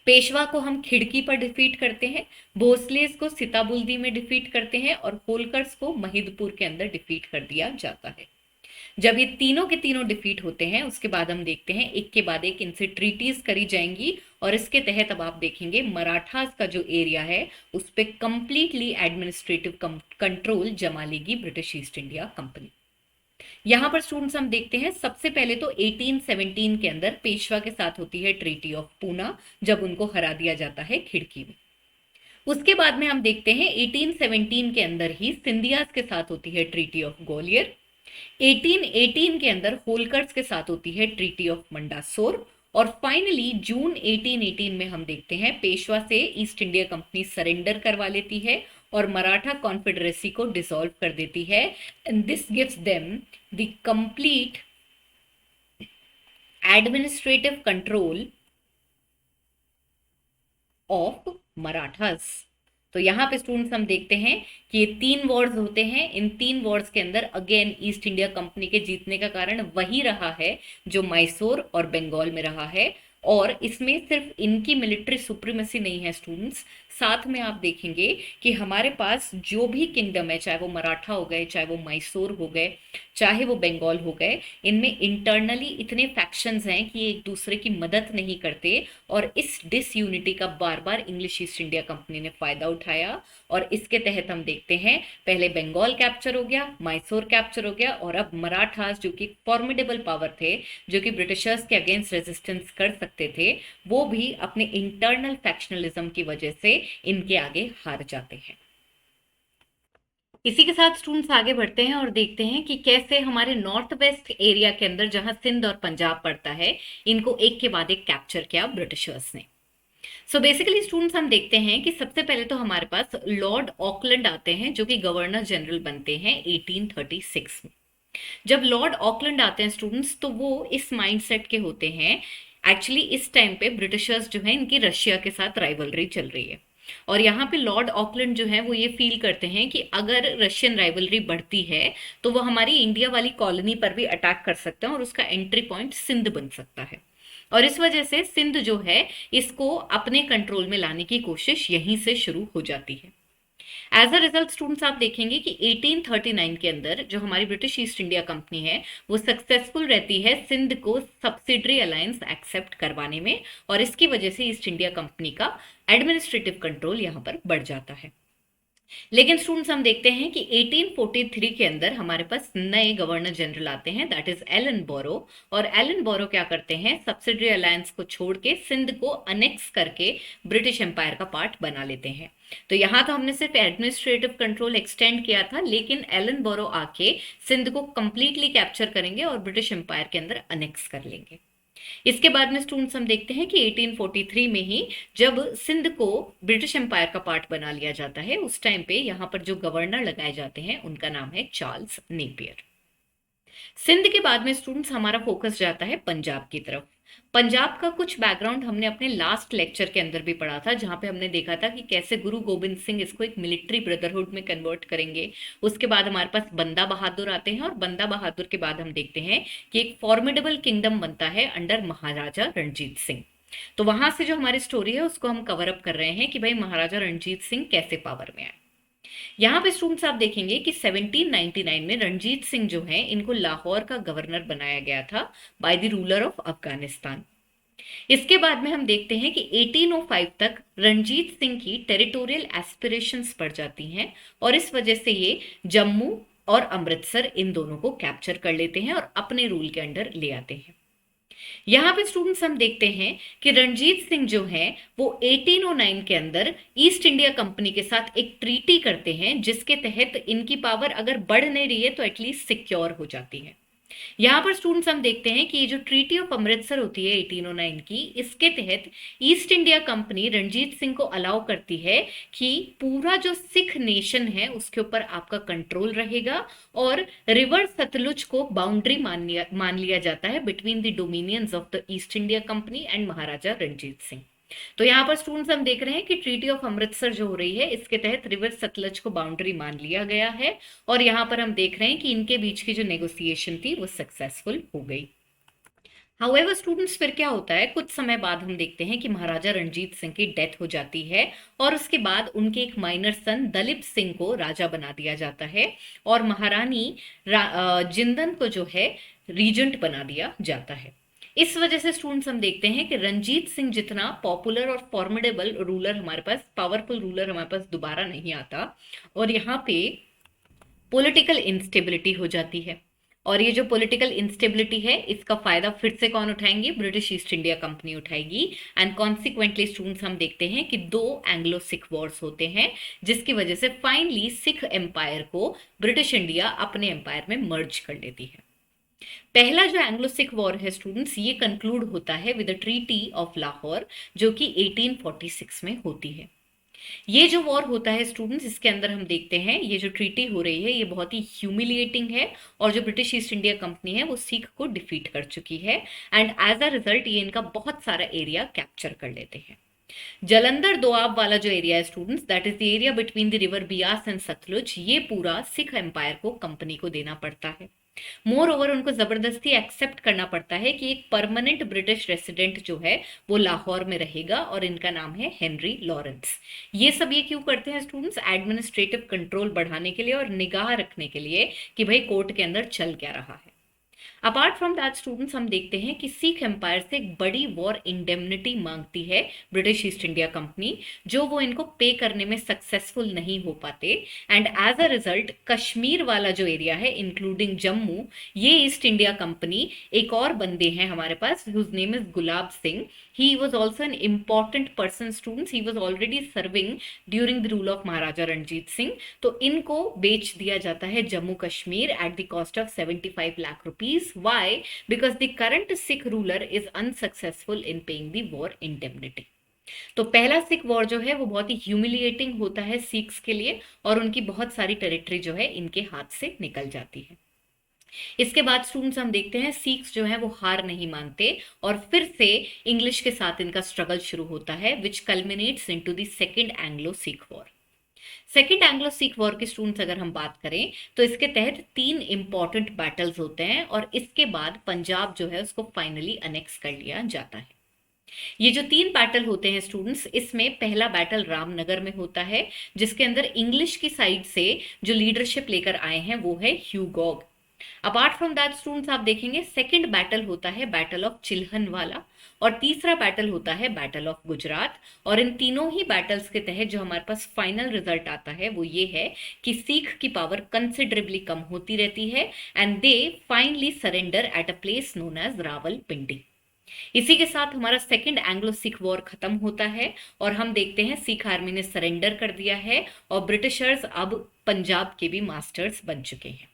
पेशवा को हम खिड़की पर डिफीट करते हैं, भोसलेस को सीताबुल्दी में डिफीट करते हैं और होलकर्स को महिदपुर के अंदर डिफीट कर दिया जाता है। जब ये तीनों के तीनों डिफीट होते हैं उसके बाद हम देखते हैं एक के बाद एक इनसे ट्रीटीज करी जाएंगी और इसके तहत अब आप देखेंगे मराठास का जो एरिया है उस पर कंप्लीटली एडमिनिस्ट्रेटिव कंट्रोल जमा लेगी ब्रिटिश ईस्ट इंडिया कंपनी। यहां पर स्टूडेंट्स हम देखते हैं सबसे पहले तो 1817 के अंदर पेशवा के साथ होती है ट्रीटी ऑफ पूना, जब उनको हरा दिया जाता है खिड़की में। उसके बाद में हम देखते हैं 1817 के अंदर ही सिंधियास के साथ होती है ट्रीटी ऑफ ग्वालियर। 1818 के अंदर होलकर्स के साथ होती है ट्रीटी ऑफ मंडासोर और फाइनली जून 1818 में हम देखते हैं पेशवा से ईस्ट इंडिया कंपनी सरेंडर करवा लेती है और मराठा कॉन्फेडरेसी को डिसॉल्व कर देती है and this gives them the complete administrative control of Marathas. तो यहाँ पे स्टूडेंट्स हम देखते हैं कि ये 3 वॉर्स होते हैं, इन 3 वॉर्स के अंदर अगेन ईस्ट इंडिया कंपनी के जीतने का कारण वही रहा है जो मैसूर और बंगाल में रहा है। और इसमें सिर्फ इनकी मिलिट्री सुप्रीमेसी नहीं है स्टूडेंट्स, साथ में आप देखेंगे कि हमारे पास जो भी किंगडम है, चाहे वो मराठा हो गए, चाहे वो मैसूर हो गए, चाहे वो बंगाल हो गए, इनमें इंटरनली इतने फैक्शंस हैं कि एक दूसरे की मदद नहीं करते और इस डिसयूनिटी का बार बार इंग्लिश ईस्ट इंडिया कंपनी ने फायदा उठाया। और इसके तहत हम देखते हैं पहले बंगाल कैप्चर हो गया, मैसूर कैप्चर हो गया और अब मराठास जो कि फॉर्मिडेबल पावर थे, जो कि ब्रिटिशर्स के अगेंस्ट रेजिस्टेंस कर सकते थे, वो भी अपने इंटरनल फैक्शनलिज्म की वजह से इनके आगे हार जाते हैं। इसी के साथ स्टूडेंट्स आगे बढ़ते हैं और देखते हैं कि कैसे हमारे नॉर्थ वेस्ट एरिया के अंदर जहां सिंध और पंजाब पड़ता है इनको एक के बाद एक कैप्चर किया ब्रिटिशर्स ने। सो बेसिकली स्टूडेंट्स हम देखते हैं कि सबसे पहले तो हमारे पास लॉर्ड ऑकलैंड आते हैं जो कि गवर्नर जनरल बनते हैं 1836 में। जब लॉर्ड ऑकलैंड आते हैं स्टूडेंट्स तो वो इस माइंडसेट के होते हैं, एक्चुअली इस टाइम पे ब्रिटिशर्स जो है इनकी रशिया के साथ राइवलरी चल रही है और यहाँ पे लॉर्ड ऑकलैंड जो है वो ये फील करते हैं कि अगर रशियन राइवलरी बढ़ती है तो वो हमारी इंडिया वाली कॉलोनी पर भी अटैक कर सकते हैं और उसका एंट्री पॉइंट सिंध बन सकता है। और इस वजह से सिंध जो है इसको अपने कंट्रोल में लाने की कोशिश यहीं से शुरू हो जाती है। एज अ रिजल्ट स्टूडेंट्स आप देखेंगे कि 1839 के अंदर जो हमारी ब्रिटिश ईस्ट इंडिया कंपनी है वो सक्सेसफुल रहती है सिंध को सब्सिडरी अलायंस एक्सेप्ट करवाने में और इसकी वजह से ईस्ट इंडिया कंपनी का एडमिनिस्ट्रेटिव कंट्रोल यहाँ पर बढ़ जाता है। लेकिन स्टूडेंट्स हम देखते हैं कि 1843 के अंदर हमारे पास नए गवर्नर जनरल आते हैं, दैट इज एलन बोरो। और एलन बोरो क्या करते हैं, सब्सिडरी अलायंस को छोड़ के सिंध को अनेक्स करके ब्रिटिश एम्पायर का पार्ट बना लेते हैं। तो यहाँ तो हमने सिर्फ एडमिनिस्ट्रेटिव कंट्रोल एक्सटेंड किया था, लेकिन एलन बोरो आके सिंध को कंप्लीटली कैप्चर करेंगे और ब्रिटिश एम्पायर के अंदर अनेक्स कर लेंगे। इसके बाद में स्टूडेंट्स हम देखते हैं कि 1843 में ही जब सिंध को ब्रिटिश एम्पायर का पार्ट बना लिया जाता है, उस टाइम पे यहाँ पर जो गवर्नर लगाए जाते हैं उनका नाम है चार्ल्स नेपियर। सिंध के बाद में स्टूडेंट्स हमारा फोकस जाता है पंजाब की तरफ। पंजाब का कुछ बैकग्राउंड हमने अपने लास्ट लेक्चर के अंदर भी पढ़ा था, जहां पे हमने देखा था कि कैसे गुरु गोबिंद सिंह इसको एक मिलिट्री ब्रदरहुड में कन्वर्ट करेंगे। उसके बाद हमारे पास बंदा बहादुर आते हैं और बंदा बहादुर के बाद हम देखते हैं कि एक फॉर्मिडेबल किंगडम बनता है अंडर महाराजा रणजीत सिंह। तो वहां से जो हमारी स्टोरी है उसको हम कवर अप कर रहे हैं कि भाई महाराजा रणजीत सिंह कैसे पावर में आए। यहाँ पे स्टूडेंट्स आप देखेंगे कि 1799 में रणजीत सिंह जो है इनको लाहौर का गवर्नर बनाया गया था by the ruler of Afghanistan. इसके बाद में हम देखते हैं कि 1805 तक रणजीत सिंह की टेरिटोरियल एस्पिरेशंस बढ़ जाती हैं और इस वजह से ये जम्मू और अमृतसर इन दोनों को कैप्चर कर लेते हैं और अपने रूल के अंडर ले आते हैं। यहाँ पे स्टूडेंट्स हम देखते हैं कि रणजीत सिंह जो है वो 1809 के अंदर ईस्ट इंडिया कंपनी के साथ एक ट्रीटी करते हैं, जिसके तहत इनकी पावर अगर बढ़ नहीं रही है तो एटलीस्ट सिक्योर हो जाती है। यहाँ पर स्टूडेंट्स हम देखते हैं कि ये जो ट्रीटी ऑफ अमृतसर होती है 1809 की, इसके तहत east India company Ranjit Singh को अलाउ करती है कि पूरा जो सिख नेशन है उसके ऊपर आपका कंट्रोल रहेगा और रिवर सतलुज को बाउंड्री मान लिया जाता है between the dominions of the East India Company and Maharaja Ranjit Singh. तो यहाँ पर स्टूडेंट्स हम देख रहे हैं कि ट्रीटी ऑफ अमृतसर जो हो रही है इसके तहत रिवर सतलज को बाउंड्री मान लिया गया है और यहाँ पर हम देख रहे हैं कि इनके बीच की जो नेगोशिएशन थी वो सक्सेसफुल हो गई। हाउएवर स्टूडेंट्स फिर क्या होता है, कुछ समय बाद हम देखते हैं कि महाराजा रणजीत सिंह की डेथ हो जाती है और उसके बाद उनके एक माइनर सन दलीप सिंह को राजा बना दिया जाता है और महारानी जिंदन को जो है रीजेंट बना दिया जाता है। इस वजह से स्टूडेंट्स हम देखते हैं कि रणजीत सिंह जितना पॉपुलर और फॉर्मिडेबल रूलर हमारे पास, पावरफुल रूलर हमारे पास दोबारा नहीं आता और यहाँ पे पॉलिटिकल इंस्टेबिलिटी हो जाती है। और ये जो पॉलिटिकल इंस्टेबिलिटी है इसका फायदा फिर से कौन उठाएंगे, ब्रिटिश ईस्ट इंडिया कंपनी उठाएगी। एंड कॉन्सिक्वेंटली स्टूडेंट्स हम देखते हैं कि दो एंग्लो सिख वॉर्स होते हैं, जिसकी वजह से फाइनली सिख एम्पायर को ब्रिटिश इंडिया अपने एम्पायर में मर्ज कर लेती है। पहला जो एंग्लो सिख वॉर है स्टूडेंट्स, ये कंक्लूड होता है with the treaty of Lahore जो कि 1846 में होती है। ये जो वॉर होता है स्टूडेंट्स, इसके अंदर हम देखते हैं ये जो ट्रीटी हो रही है ये बहुत ही ह्यूमिलिएटिंग है और जो ब्रिटिश ईस्ट इंडिया कंपनी है वो सिख को डिफीट कर चुकी है एंड एज अ रिजल्ट ये इनका बहुत सारा एरिया कैप्चर कर लेते हैं। जलंधर दोआब वाला जो एरिया है students, that is the area between the river Beas and Sutlej, ये पूरा सिख एम्पायर को कंपनी को देना पड़ता है। मोर ओवर उनको जबरदस्ती एक्सेप्ट करना पड़ता है कि एक परमानेंट ब्रिटिश रेसिडेंट जो है वो लाहौर में रहेगा और इनका नाम है हेनरी लॉरेंस। ये सब ये क्यों करते हैं स्टूडेंट्स, एडमिनिस्ट्रेटिव कंट्रोल बढ़ाने के लिए और निगाह रखने के लिए कि भाई कोर्ट के अंदर चल क्या रहा है। अपार्ट फ्रॉम दैट स्टूडेंट्स हम देखते हैं कि सिख एम्पायर से एक बड़ी वॉर इंडेमनिटी मांगती है ब्रिटिश ईस्ट इंडिया कंपनी, जो वो इनको पे करने में सक्सेसफुल नहीं हो पाते and as a result Kashmir वाला जो एरिया है इंक्लूडिंग जम्मू, ये ईस्ट इंडिया कंपनी, एक और बंदे हैं हमारे पास whose name is Gulab Singh, he was also an important person students, he was already serving during the rule of महाराजा रणजीत सिंह। तो इनको बेच दिया जाता है Jammu Kashmir at the cost of 75 lakh rupees. Why? Because the current Sikh ruler is unsuccessful in paying the war indemnity। तो पहला Sikh war जो है वो बहुत ही ह्यूमिलिएटिंग होता है सिख्स के लिए और उनकी बहुत सारी टेरिटरी जो है इनके हाथ से निकल जाती है। इसके बाद स्टूडेंट्स हम देखते हैं सिख्स जो है वो हार नहीं मानते और फिर से इंग्लिश के साथ इनका स्ट्रगल शुरू होता है which culminates into the second Anglo Sikh war. Second Anglo Sikh war के स्टूडेंट्स अगर हम बात करें तो इसके तहत 3 इंपॉर्टेंट बैटल्स होते हैं और इसके बाद पंजाब जो है उसको फाइनली अनेक्स कर लिया जाता है। ये जो 3 बैटल होते हैं स्टूडेंट्स, इसमें पहला बैटल रामनगर में होता है जिसके अंदर इंग्लिश की साइड से जो लीडरशिप लेकर आए हैं वो है ह्यूगॉग। अपार्ट फ्रॉम दैट स्टूडेंट्स आप देखेंगे सेकंड बैटल होता है बैटल ऑफ चिल्हनवाला, और तीसरा बैटल होता है बैटल ऑफ गुजरात। और इन तीनों ही बैटल्स के तहत जो हमारे पास फाइनल रिजल्ट आता है वो ये है कि सिख की पावर कंसिडरेबली कम होती रहती है and they finally surrender at a place known as Rawalpindi. इसी के साथ हमारा सेकंड एंग्लो सिख वॉर खत्म होता है और हम देखते हैं सिख आर्मी ने सरेंडर कर दिया है और ब्रिटिशर्स अब पंजाब के भी मास्टर्स बन चुके हैं।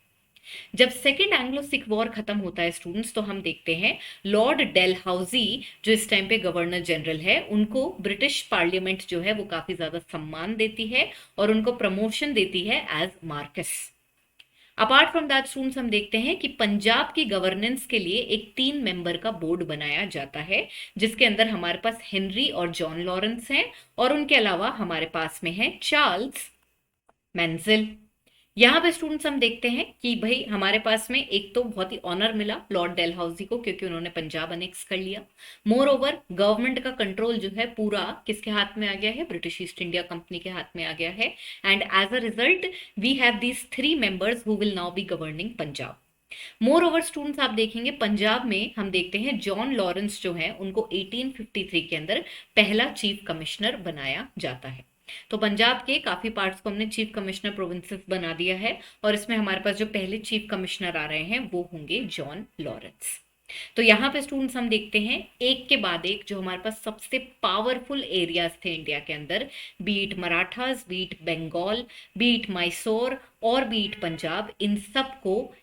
जब सेकेंड एंग्लो सिख वॉर खत्म होता है स्टूडेंट्स, तो हम देखते हैं लॉर्ड डेलहाउजी जो इस टाइम पे गवर्नर जनरल है, उनको ब्रिटिश पार्लियामेंट जो है वो काफी ज्यादा सम्मान देती है और उनको प्रमोशन देती है as marquess. Apart from that students हम देखते हैं कि पंजाब की गवर्नेंस के लिए एक 3 मेंबर का बोर्ड बनाया जाता है, जिसके अंदर हमारे पास हेनरी और जॉन लॉरेंस हैं और उनके अलावा हमारे पास में है चार्ल्स मेंजिल। यहाँ पे स्टूडेंट्स हम देखते हैं कि भाई हमारे पास में एक तो बहुत ही ऑनर मिला लॉर्ड डेलहाउसी को क्योंकि उन्होंने पंजाब अनेक्स कर लिया। मोर ओवर गवर्नमेंट का कंट्रोल जो है पूरा किसके हाथ में आ गया है, ब्रिटिश ईस्ट इंडिया कंपनी के हाथ में आ गया है। And as a result we have these 3 members who will now be governing Punjab. Moreover students आप देखेंगे पंजाब में हम देखते हैं जॉन लॉरेंस जो है उनको 1853 के अंदर पहला चीफ कमिश्नर बनाया जाता है। तो पंजाब के काफी पार्ट्स को हमने चीफ कमिश्नर प्रोविंसेस बना दिया है और इसमें हमारे पास जो पहले चीफ कमिश्नर आ रहे हैं वो होंगे जॉन लॉरेंस। तो यहाँ पे स्टूडेंट्स हम देखते हैं एक के बाद एक जो हमारे पास सबसे पावरफुल एरियाज थे इंडिया के अंदर, beat Marathas, beat Bengal, beat Mysore और बीट पंजाब, इन सब को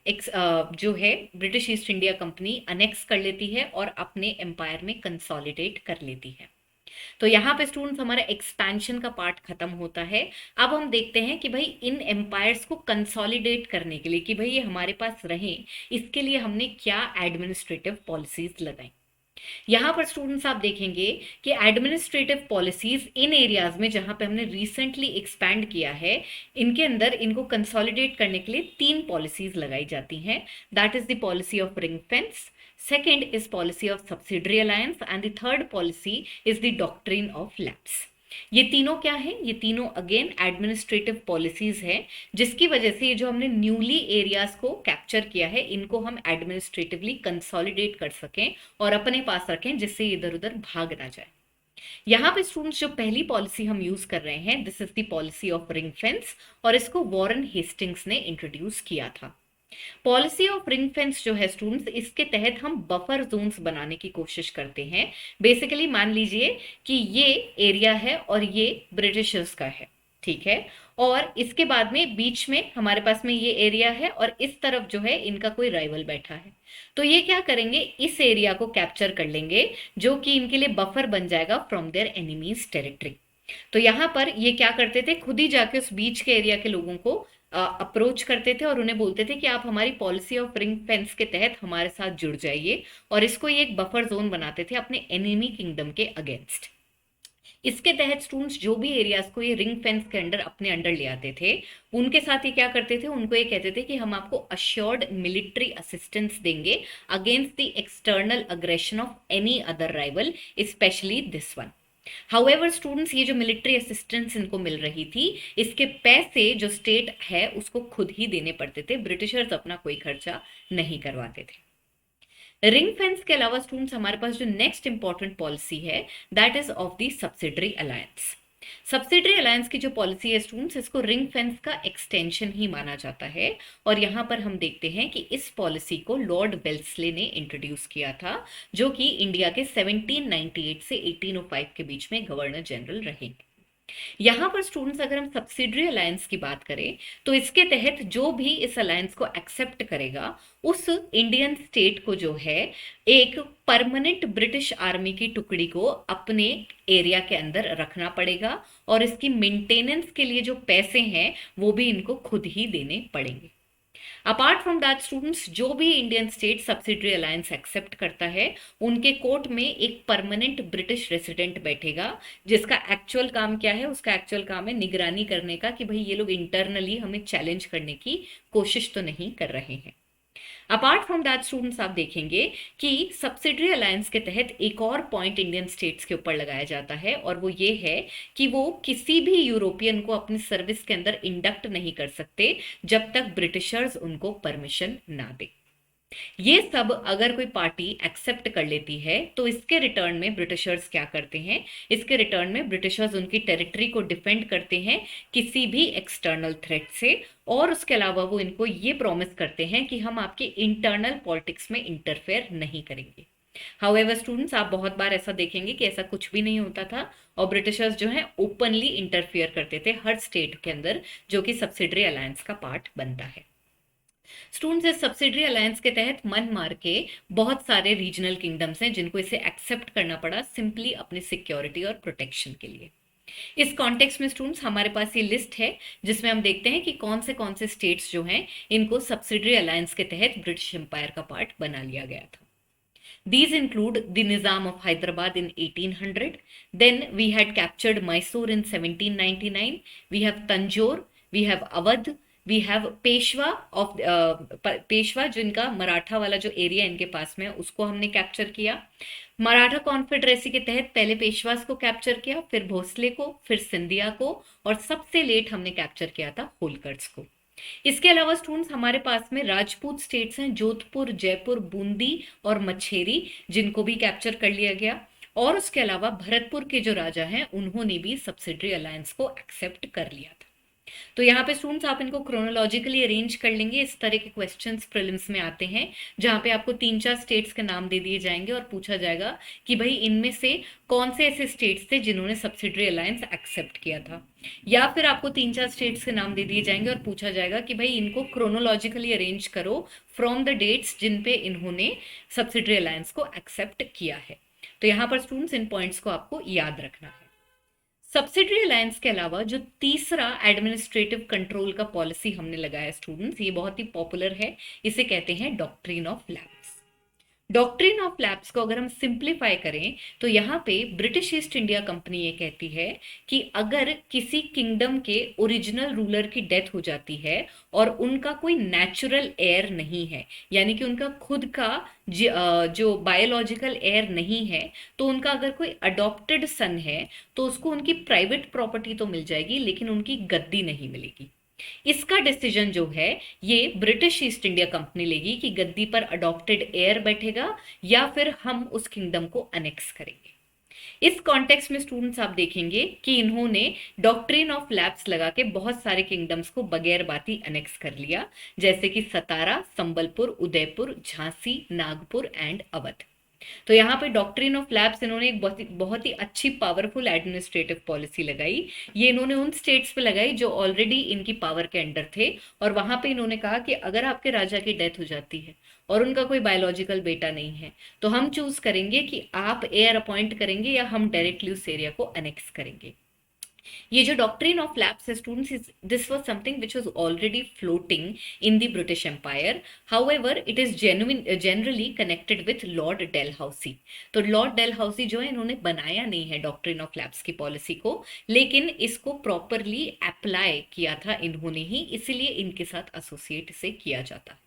जो है British East India company annex कर लेती है और अपने एम्पायर में कंसोलिडेट कर लेती है। तो यहाँ पे स्टूडेंट्स हमारा एक्सपेंशन का पार्ट खत्म होता है। अब हम देखते हैं कि भाई इन एम्पायर्स को कंसोलिडेट करने के लिए कि भाई ये हमारे पास रहें, इसके लिए हमने क्या एडमिनिस्ट्रेटिव पॉलिसीज लगाई। यहाँ पर स्टूडेंट्स आप देखेंगे कि एडमिनिस्ट्रेटिव पॉलिसीज इन एरियाज में जहां पे हमने रिसेंटली एक्सपैंड किया है, इनके अंदर इनको कंसोलिडेट करने के लिए 3 पॉलिसीज लगाई जाती हैं। That is the policy of ring fence, second is policy of subsidiary alliance and the third policy is the doctrine of lapse। ये तीनों क्या है, ये तीनों अगेन एडमिनिस्ट्रेटिव पॉलिसीज है जिसकी वजह से ये जो हमने न्यूली एरियाज को कैप्चर किया है इनको हम एडमिनिस्ट्रेटिवली कंसोलिडेट कर सकें और अपने पास रखें जिससे इधर उधर भाग ना जाए। यहाँ पे स्टूडेंट्स जो पहली पॉलिसी हम यूज कर रहे हैं this is the policy of ring fence और इसको वॉरेन हेस्टिंग्स ने इंट्रोड्यूस किया था। पॉलिसी ऑफ रिंग फेंस जो है स्टूडेंट्स, इसके तहत हम बफर जोन्स बनाने की कोशिश करते हैं। बेसिकली मान लीजिए कि ये एरिया है और ये ब्रिटिशर्स का है, ठीक है, और इसके बाद में बीच में हमारे पास में ये एरिया है और इस तरफ जो है इनका कोई राइवल बैठा है। तो ये क्या करेंगे, इस एरिया को कैप्चर कर लेंगे जो कि इनके लिए बफर बन जाएगा फ्रॉम देयर एनिमीज टेरिटरी। तो यहां पर ये क्या करते थे, खुद ही जाके उस बीच के एरिया के लोगों को अप्रोच करते थे और उन्हें बोलते थे कि आप हमारी पॉलिसी ऑफ रिंग फेंस के तहत हमारे साथ जुड़ जाइए, और इसको ये एक बफर जोन बनाते थे अपने एनिमी किंगडम के अगेंस्ट। इसके तहत स्टूडेंट्स जो भी एरियाज को ये रिंग फेंस के अंडर अपने अंडर ले आते थे उनके साथ ये क्या करते थे, उनको ये कहते थे कि हम आपको अश्योर्ड मिलिट्री असिस्टेंस देंगे against the external aggression of any other rival specially this one. However students ये जो मिलिट्री असिस्टेंस इनको मिल रही थी इसके पैसे जो स्टेट है उसको खुद ही देने पड़ते थे, ब्रिटिशर्स अपना कोई खर्चा नहीं करवाते थे। रिंग फेंस के अलावा स्टूडेंट्स हमारे पास जो नेक्स्ट इंपॉर्टेंट पॉलिसी है that is of the subsidiary alliance. Subsidiary alliance की जो पॉलिसी है स्टूडेंट्स, इसको रिंग फेंस का एक्सटेंशन ही माना जाता है और यहाँ पर हम देखते हैं कि इस पॉलिसी को लॉर्ड वेल्सले ने इंट्रोड्यूस किया था जो कि इंडिया के 1798 से 1805 के बीच में गवर्नर जनरल रहे। यहाँ पर स्टूडेंट्स अगर हम सब्सिडरी अलायंस की बात करें तो इसके तहत जो भी इस अलायंस को एक्सेप्ट करेगा उस इंडियन स्टेट को जो है एक परमानेंट ब्रिटिश आर्मी की टुकड़ी को अपने एरिया के अंदर रखना पड़ेगा और इसकी मेंटेनेंस के लिए जो पैसे हैं वो भी इनको खुद ही देने पड़ेंगे। अपार्ट फ्रॉम दैट स्टूडेंट्स जो भी Indian state subsidiary alliance accept करता है उनके कोर्ट में एक परमानेंट ब्रिटिश रेसिडेंट बैठेगा जिसका एक्चुअल काम क्या है, उसका एक्चुअल काम है निगरानी करने का कि भाई ये लोग इंटरनली हमें चैलेंज करने की कोशिश तो नहीं कर रहे हैं। अपार्ट फ्रॉम दैट स्टूडेंट्स आप देखेंगे कि सब्सिडरी अलायंस के तहत एक और पॉइंट इंडियन स्टेट्स के ऊपर लगाया जाता है, और वो ये है कि वो किसी भी यूरोपियन को अपनी सर्विस के अंदर इंडक्ट नहीं कर सकते जब तक ब्रिटिशर्स उनको परमिशन ना दे। ये सब अगर कोई पार्टी एक्सेप्ट कर लेती है तो इसके रिटर्न में ब्रिटिशर्स क्या करते हैं, इसके रिटर्न में ब्रिटिशर्स उनकी टेरिटरी को डिफेंड करते हैं किसी भी एक्सटर्नल थ्रेट से, और उसके अलावा वो इनको ये प्रॉमिस करते हैं कि हम आपके इंटरनल पॉलिटिक्स में इंटरफेयर नहीं करेंगे। हाउएवर स्टूडेंट्स, आप बहुत बार ऐसा देखेंगे कि ऐसा कुछ भी नहीं होता था, और ब्रिटिशर्स जो है ओपनली इंटरफियर करते थे हर स्टेट के अंदर जो कि सब्सिडरी अलायंस का पार्ट बनता है। स्टूडेंट्स, इस सब्सिडरी अलायंस के तहत मन मार के बहुत सारे रीजनल किंगडम्स हैं जिनको इसे एक्सेप्ट करना पड़ा सिंपली अपनी सिक्योरिटी और प्रोटेक्शन के लिए। इस कॉन्टेक्स्ट में स्टूडेंट्स हमारे पास ये लिस्ट है जिसमें हम देखते हैं कि कौन से स्टेट्स जो हैं इनको सब्सिडरी अलायंस के तहत ब्रिटिश एम्पायर का पार्ट बना लिया गया था। These include the Nizam of Hyderabad in 1800. Then we had captured Mysore in 1799. We have Tanjore, we have Awadh, we have Peshwa of Peshwa, जिनका मराठा वाला जो एरिया इनके पास में है उसको हमने कैप्चर किया। मराठा कॉन्फेडरेसी के तहत पहले पेशवास को कैप्चर किया, फिर भोसले को, फिर सिंधिया को, और सबसे लेट हमने कैप्चर किया था होलकर्स को। इसके अलावा स्टूडेंट्स हमारे पास में राजपूत स्टेट्स हैं, जोधपुर, जयपुर, बूंदी और मच्छेरी, जिनको भी कैप्चर कर लिया गया। और उसके अलावा भरतपुर के जो राजा हैं उन्होंने भी सब्सिडरी अलायंस को एक्सेप्ट कर लिया था। तो यहाँ पे स्टूडेंट्स आप इनको क्रोनोलॉजिकली अरेंज कर लेंगे। इस तरह के क्वेश्चंस प्रीलिम्स में आते हैं जहाँ पे आपको 3-4 स्टेट्स के नाम दे दिए जाएंगे और पूछा जाएगा कि भाई इनमें से कौन से ऐसे स्टेट्स थे जिन्होंने सब्सिडरी अलायंस एक्सेप्ट किया था, या फिर आपको 3-4 स्टेट्स के नाम दे दिए जाएंगे और पूछा जाएगा कि भाई इनको क्रोनोलॉजिकली अरेंज करो फ्रॉम द डेट्स जिन पे इन्होंने सब्सिडरी अलायंस को एक्सेप्ट किया है। तो यहाँ पर स्टूडेंट्स इन पॉइंट्स को आपको याद रखना है। सब्सिडरी अलायंस के अलावा जो तीसरा एडमिनिस्ट्रेटिव कंट्रोल का पॉलिसी हमने लगाया स्टूडेंट्स, ये बहुत ही पॉपुलर है, इसे कहते हैं doctrine of lapse. Doctrine of lapse को अगर हम सिंप्लीफाई करें तो यहाँ पे ब्रिटिश ईस्ट इंडिया कंपनी ये कहती है कि अगर किसी किंगडम के ओरिजिनल रूलर की डेथ हो जाती है और उनका कोई नेचुरल एयर नहीं है, यानी कि उनका खुद का जो बायोलॉजिकल एयर नहीं है, तो उनका अगर कोई अडॉप्टेड सन है तो उसको उनकी प्राइवेट प्रॉपर्टी तो मिल जाएगी लेकिन उनकी गद्दी नहीं मिलेगी। इसका डिसीजन जो है ये ब्रिटिश ईस्ट इंडिया कंपनी लेगी कि गद्दी पर अडॉप्टेड एयर बैठेगा या फिर हम उस किंगडम को अनेक्स करेंगे। इस कॉन्टेक्स्ट में स्टूडेंट्स आप देखेंगे कि इन्होंने डॉक्ट्रिन ऑफ लैप्स लगा के बहुत सारे किंगडम्स को बगैर बाती अनेक्स कर लिया, जैसे कि सतारा, संबलपुर, उदयपुर, झांसी, नागपुर एंड अवध। तो यहाँ पे डॉक्ट्रिन ऑफ लैप्स इन्होंने एक बहुत ही अच्छी पावरफुल एडमिनिस्ट्रेटिव पॉलिसी लगाई। ये इन्होंने उन स्टेट्स पे लगाई जो ऑलरेडी इनकी पावर के अंडर थे, और वहां पे इन्होंने कहा कि अगर आपके राजा की डेथ हो जाती है और उनका कोई बायोलॉजिकल बेटा नहीं है तो हम चूज करेंगे कि आप एयर अपॉइंट करेंगे या हम डायरेक्टली उस एरिया को अनेक्स करेंगे। ये जो डॉक्ट्रिन ऑफ लैप्स है students, this was something which was already floating in the British empire. However it is generally connected with lord Dalhousie. तो लॉर्ड डेलहाउसी जो है इन्होंने बनाया नहीं है डॉक्ट्रिन ऑफ लैप्स की पॉलिसी को, लेकिन इसको प्रॉपरली अप्लाई किया था इन्होंने ही, इसीलिए इनके साथ एसोसिएट से किया जाता है।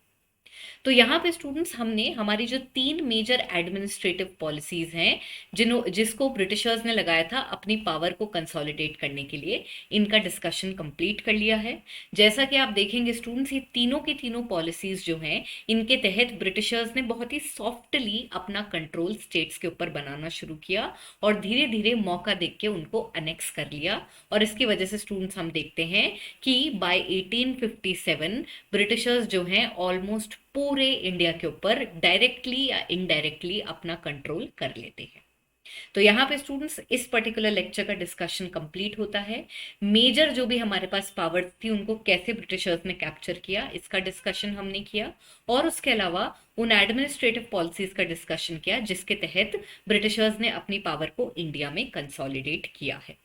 तो यहाँ पे स्टूडेंट्स हमने हमारी जो 3 मेजर एडमिनिस्ट्रेटिव पॉलिसीज हैं जिसको ब्रिटिशर्स ने लगाया था अपनी पावर को कंसोलिडेट करने के लिए, इनका डिस्कशन कंप्लीट कर लिया है। जैसा कि आप देखेंगे स्टूडेंट्स, ये तीनों की तीनों पॉलिसीज जो हैं इनके तहत ब्रिटिशर्स ने बहुत ही सॉफ्टली अपना कंट्रोल स्टेट्स के ऊपर बनाना शुरू किया और धीरे धीरे मौका देख के उनको अनेक्स कर लिया। और इसकी वजह से स्टूडेंट्स हम देखते हैं कि बाय 1857 ब्रिटिशर्स जो हैं ऑलमोस्ट पूरे इंडिया के ऊपर डायरेक्टली या इनडायरेक्टली अपना कंट्रोल कर लेते हैं। तो यहाँ पे स्टूडेंट्स इस पर्टिकुलर लेक्चर का डिस्कशन कंप्लीट होता है। मेजर जो भी हमारे पास पावर थी उनको कैसे ब्रिटिशर्स ने कैप्चर किया इसका डिस्कशन हमने किया, और उसके अलावा उन एडमिनिस्ट्रेटिव पॉलिसीज का डिस्कशन किया जिसके तहत ब्रिटिशर्स ने अपनी पावर को इंडिया में कंसोलिडेट किया है।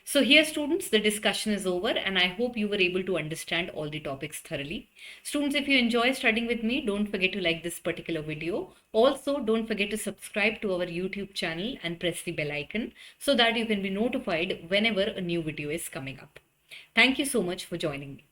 So here students, the discussion is over and I hope you were able to understand all the topics thoroughly. Students, if you enjoy studying with me, don't forget to like this particular video. Also, don't forget to subscribe to our YouTube channel and press the bell icon so that you can be notified whenever a new video is coming up. Thank you so much for joining me.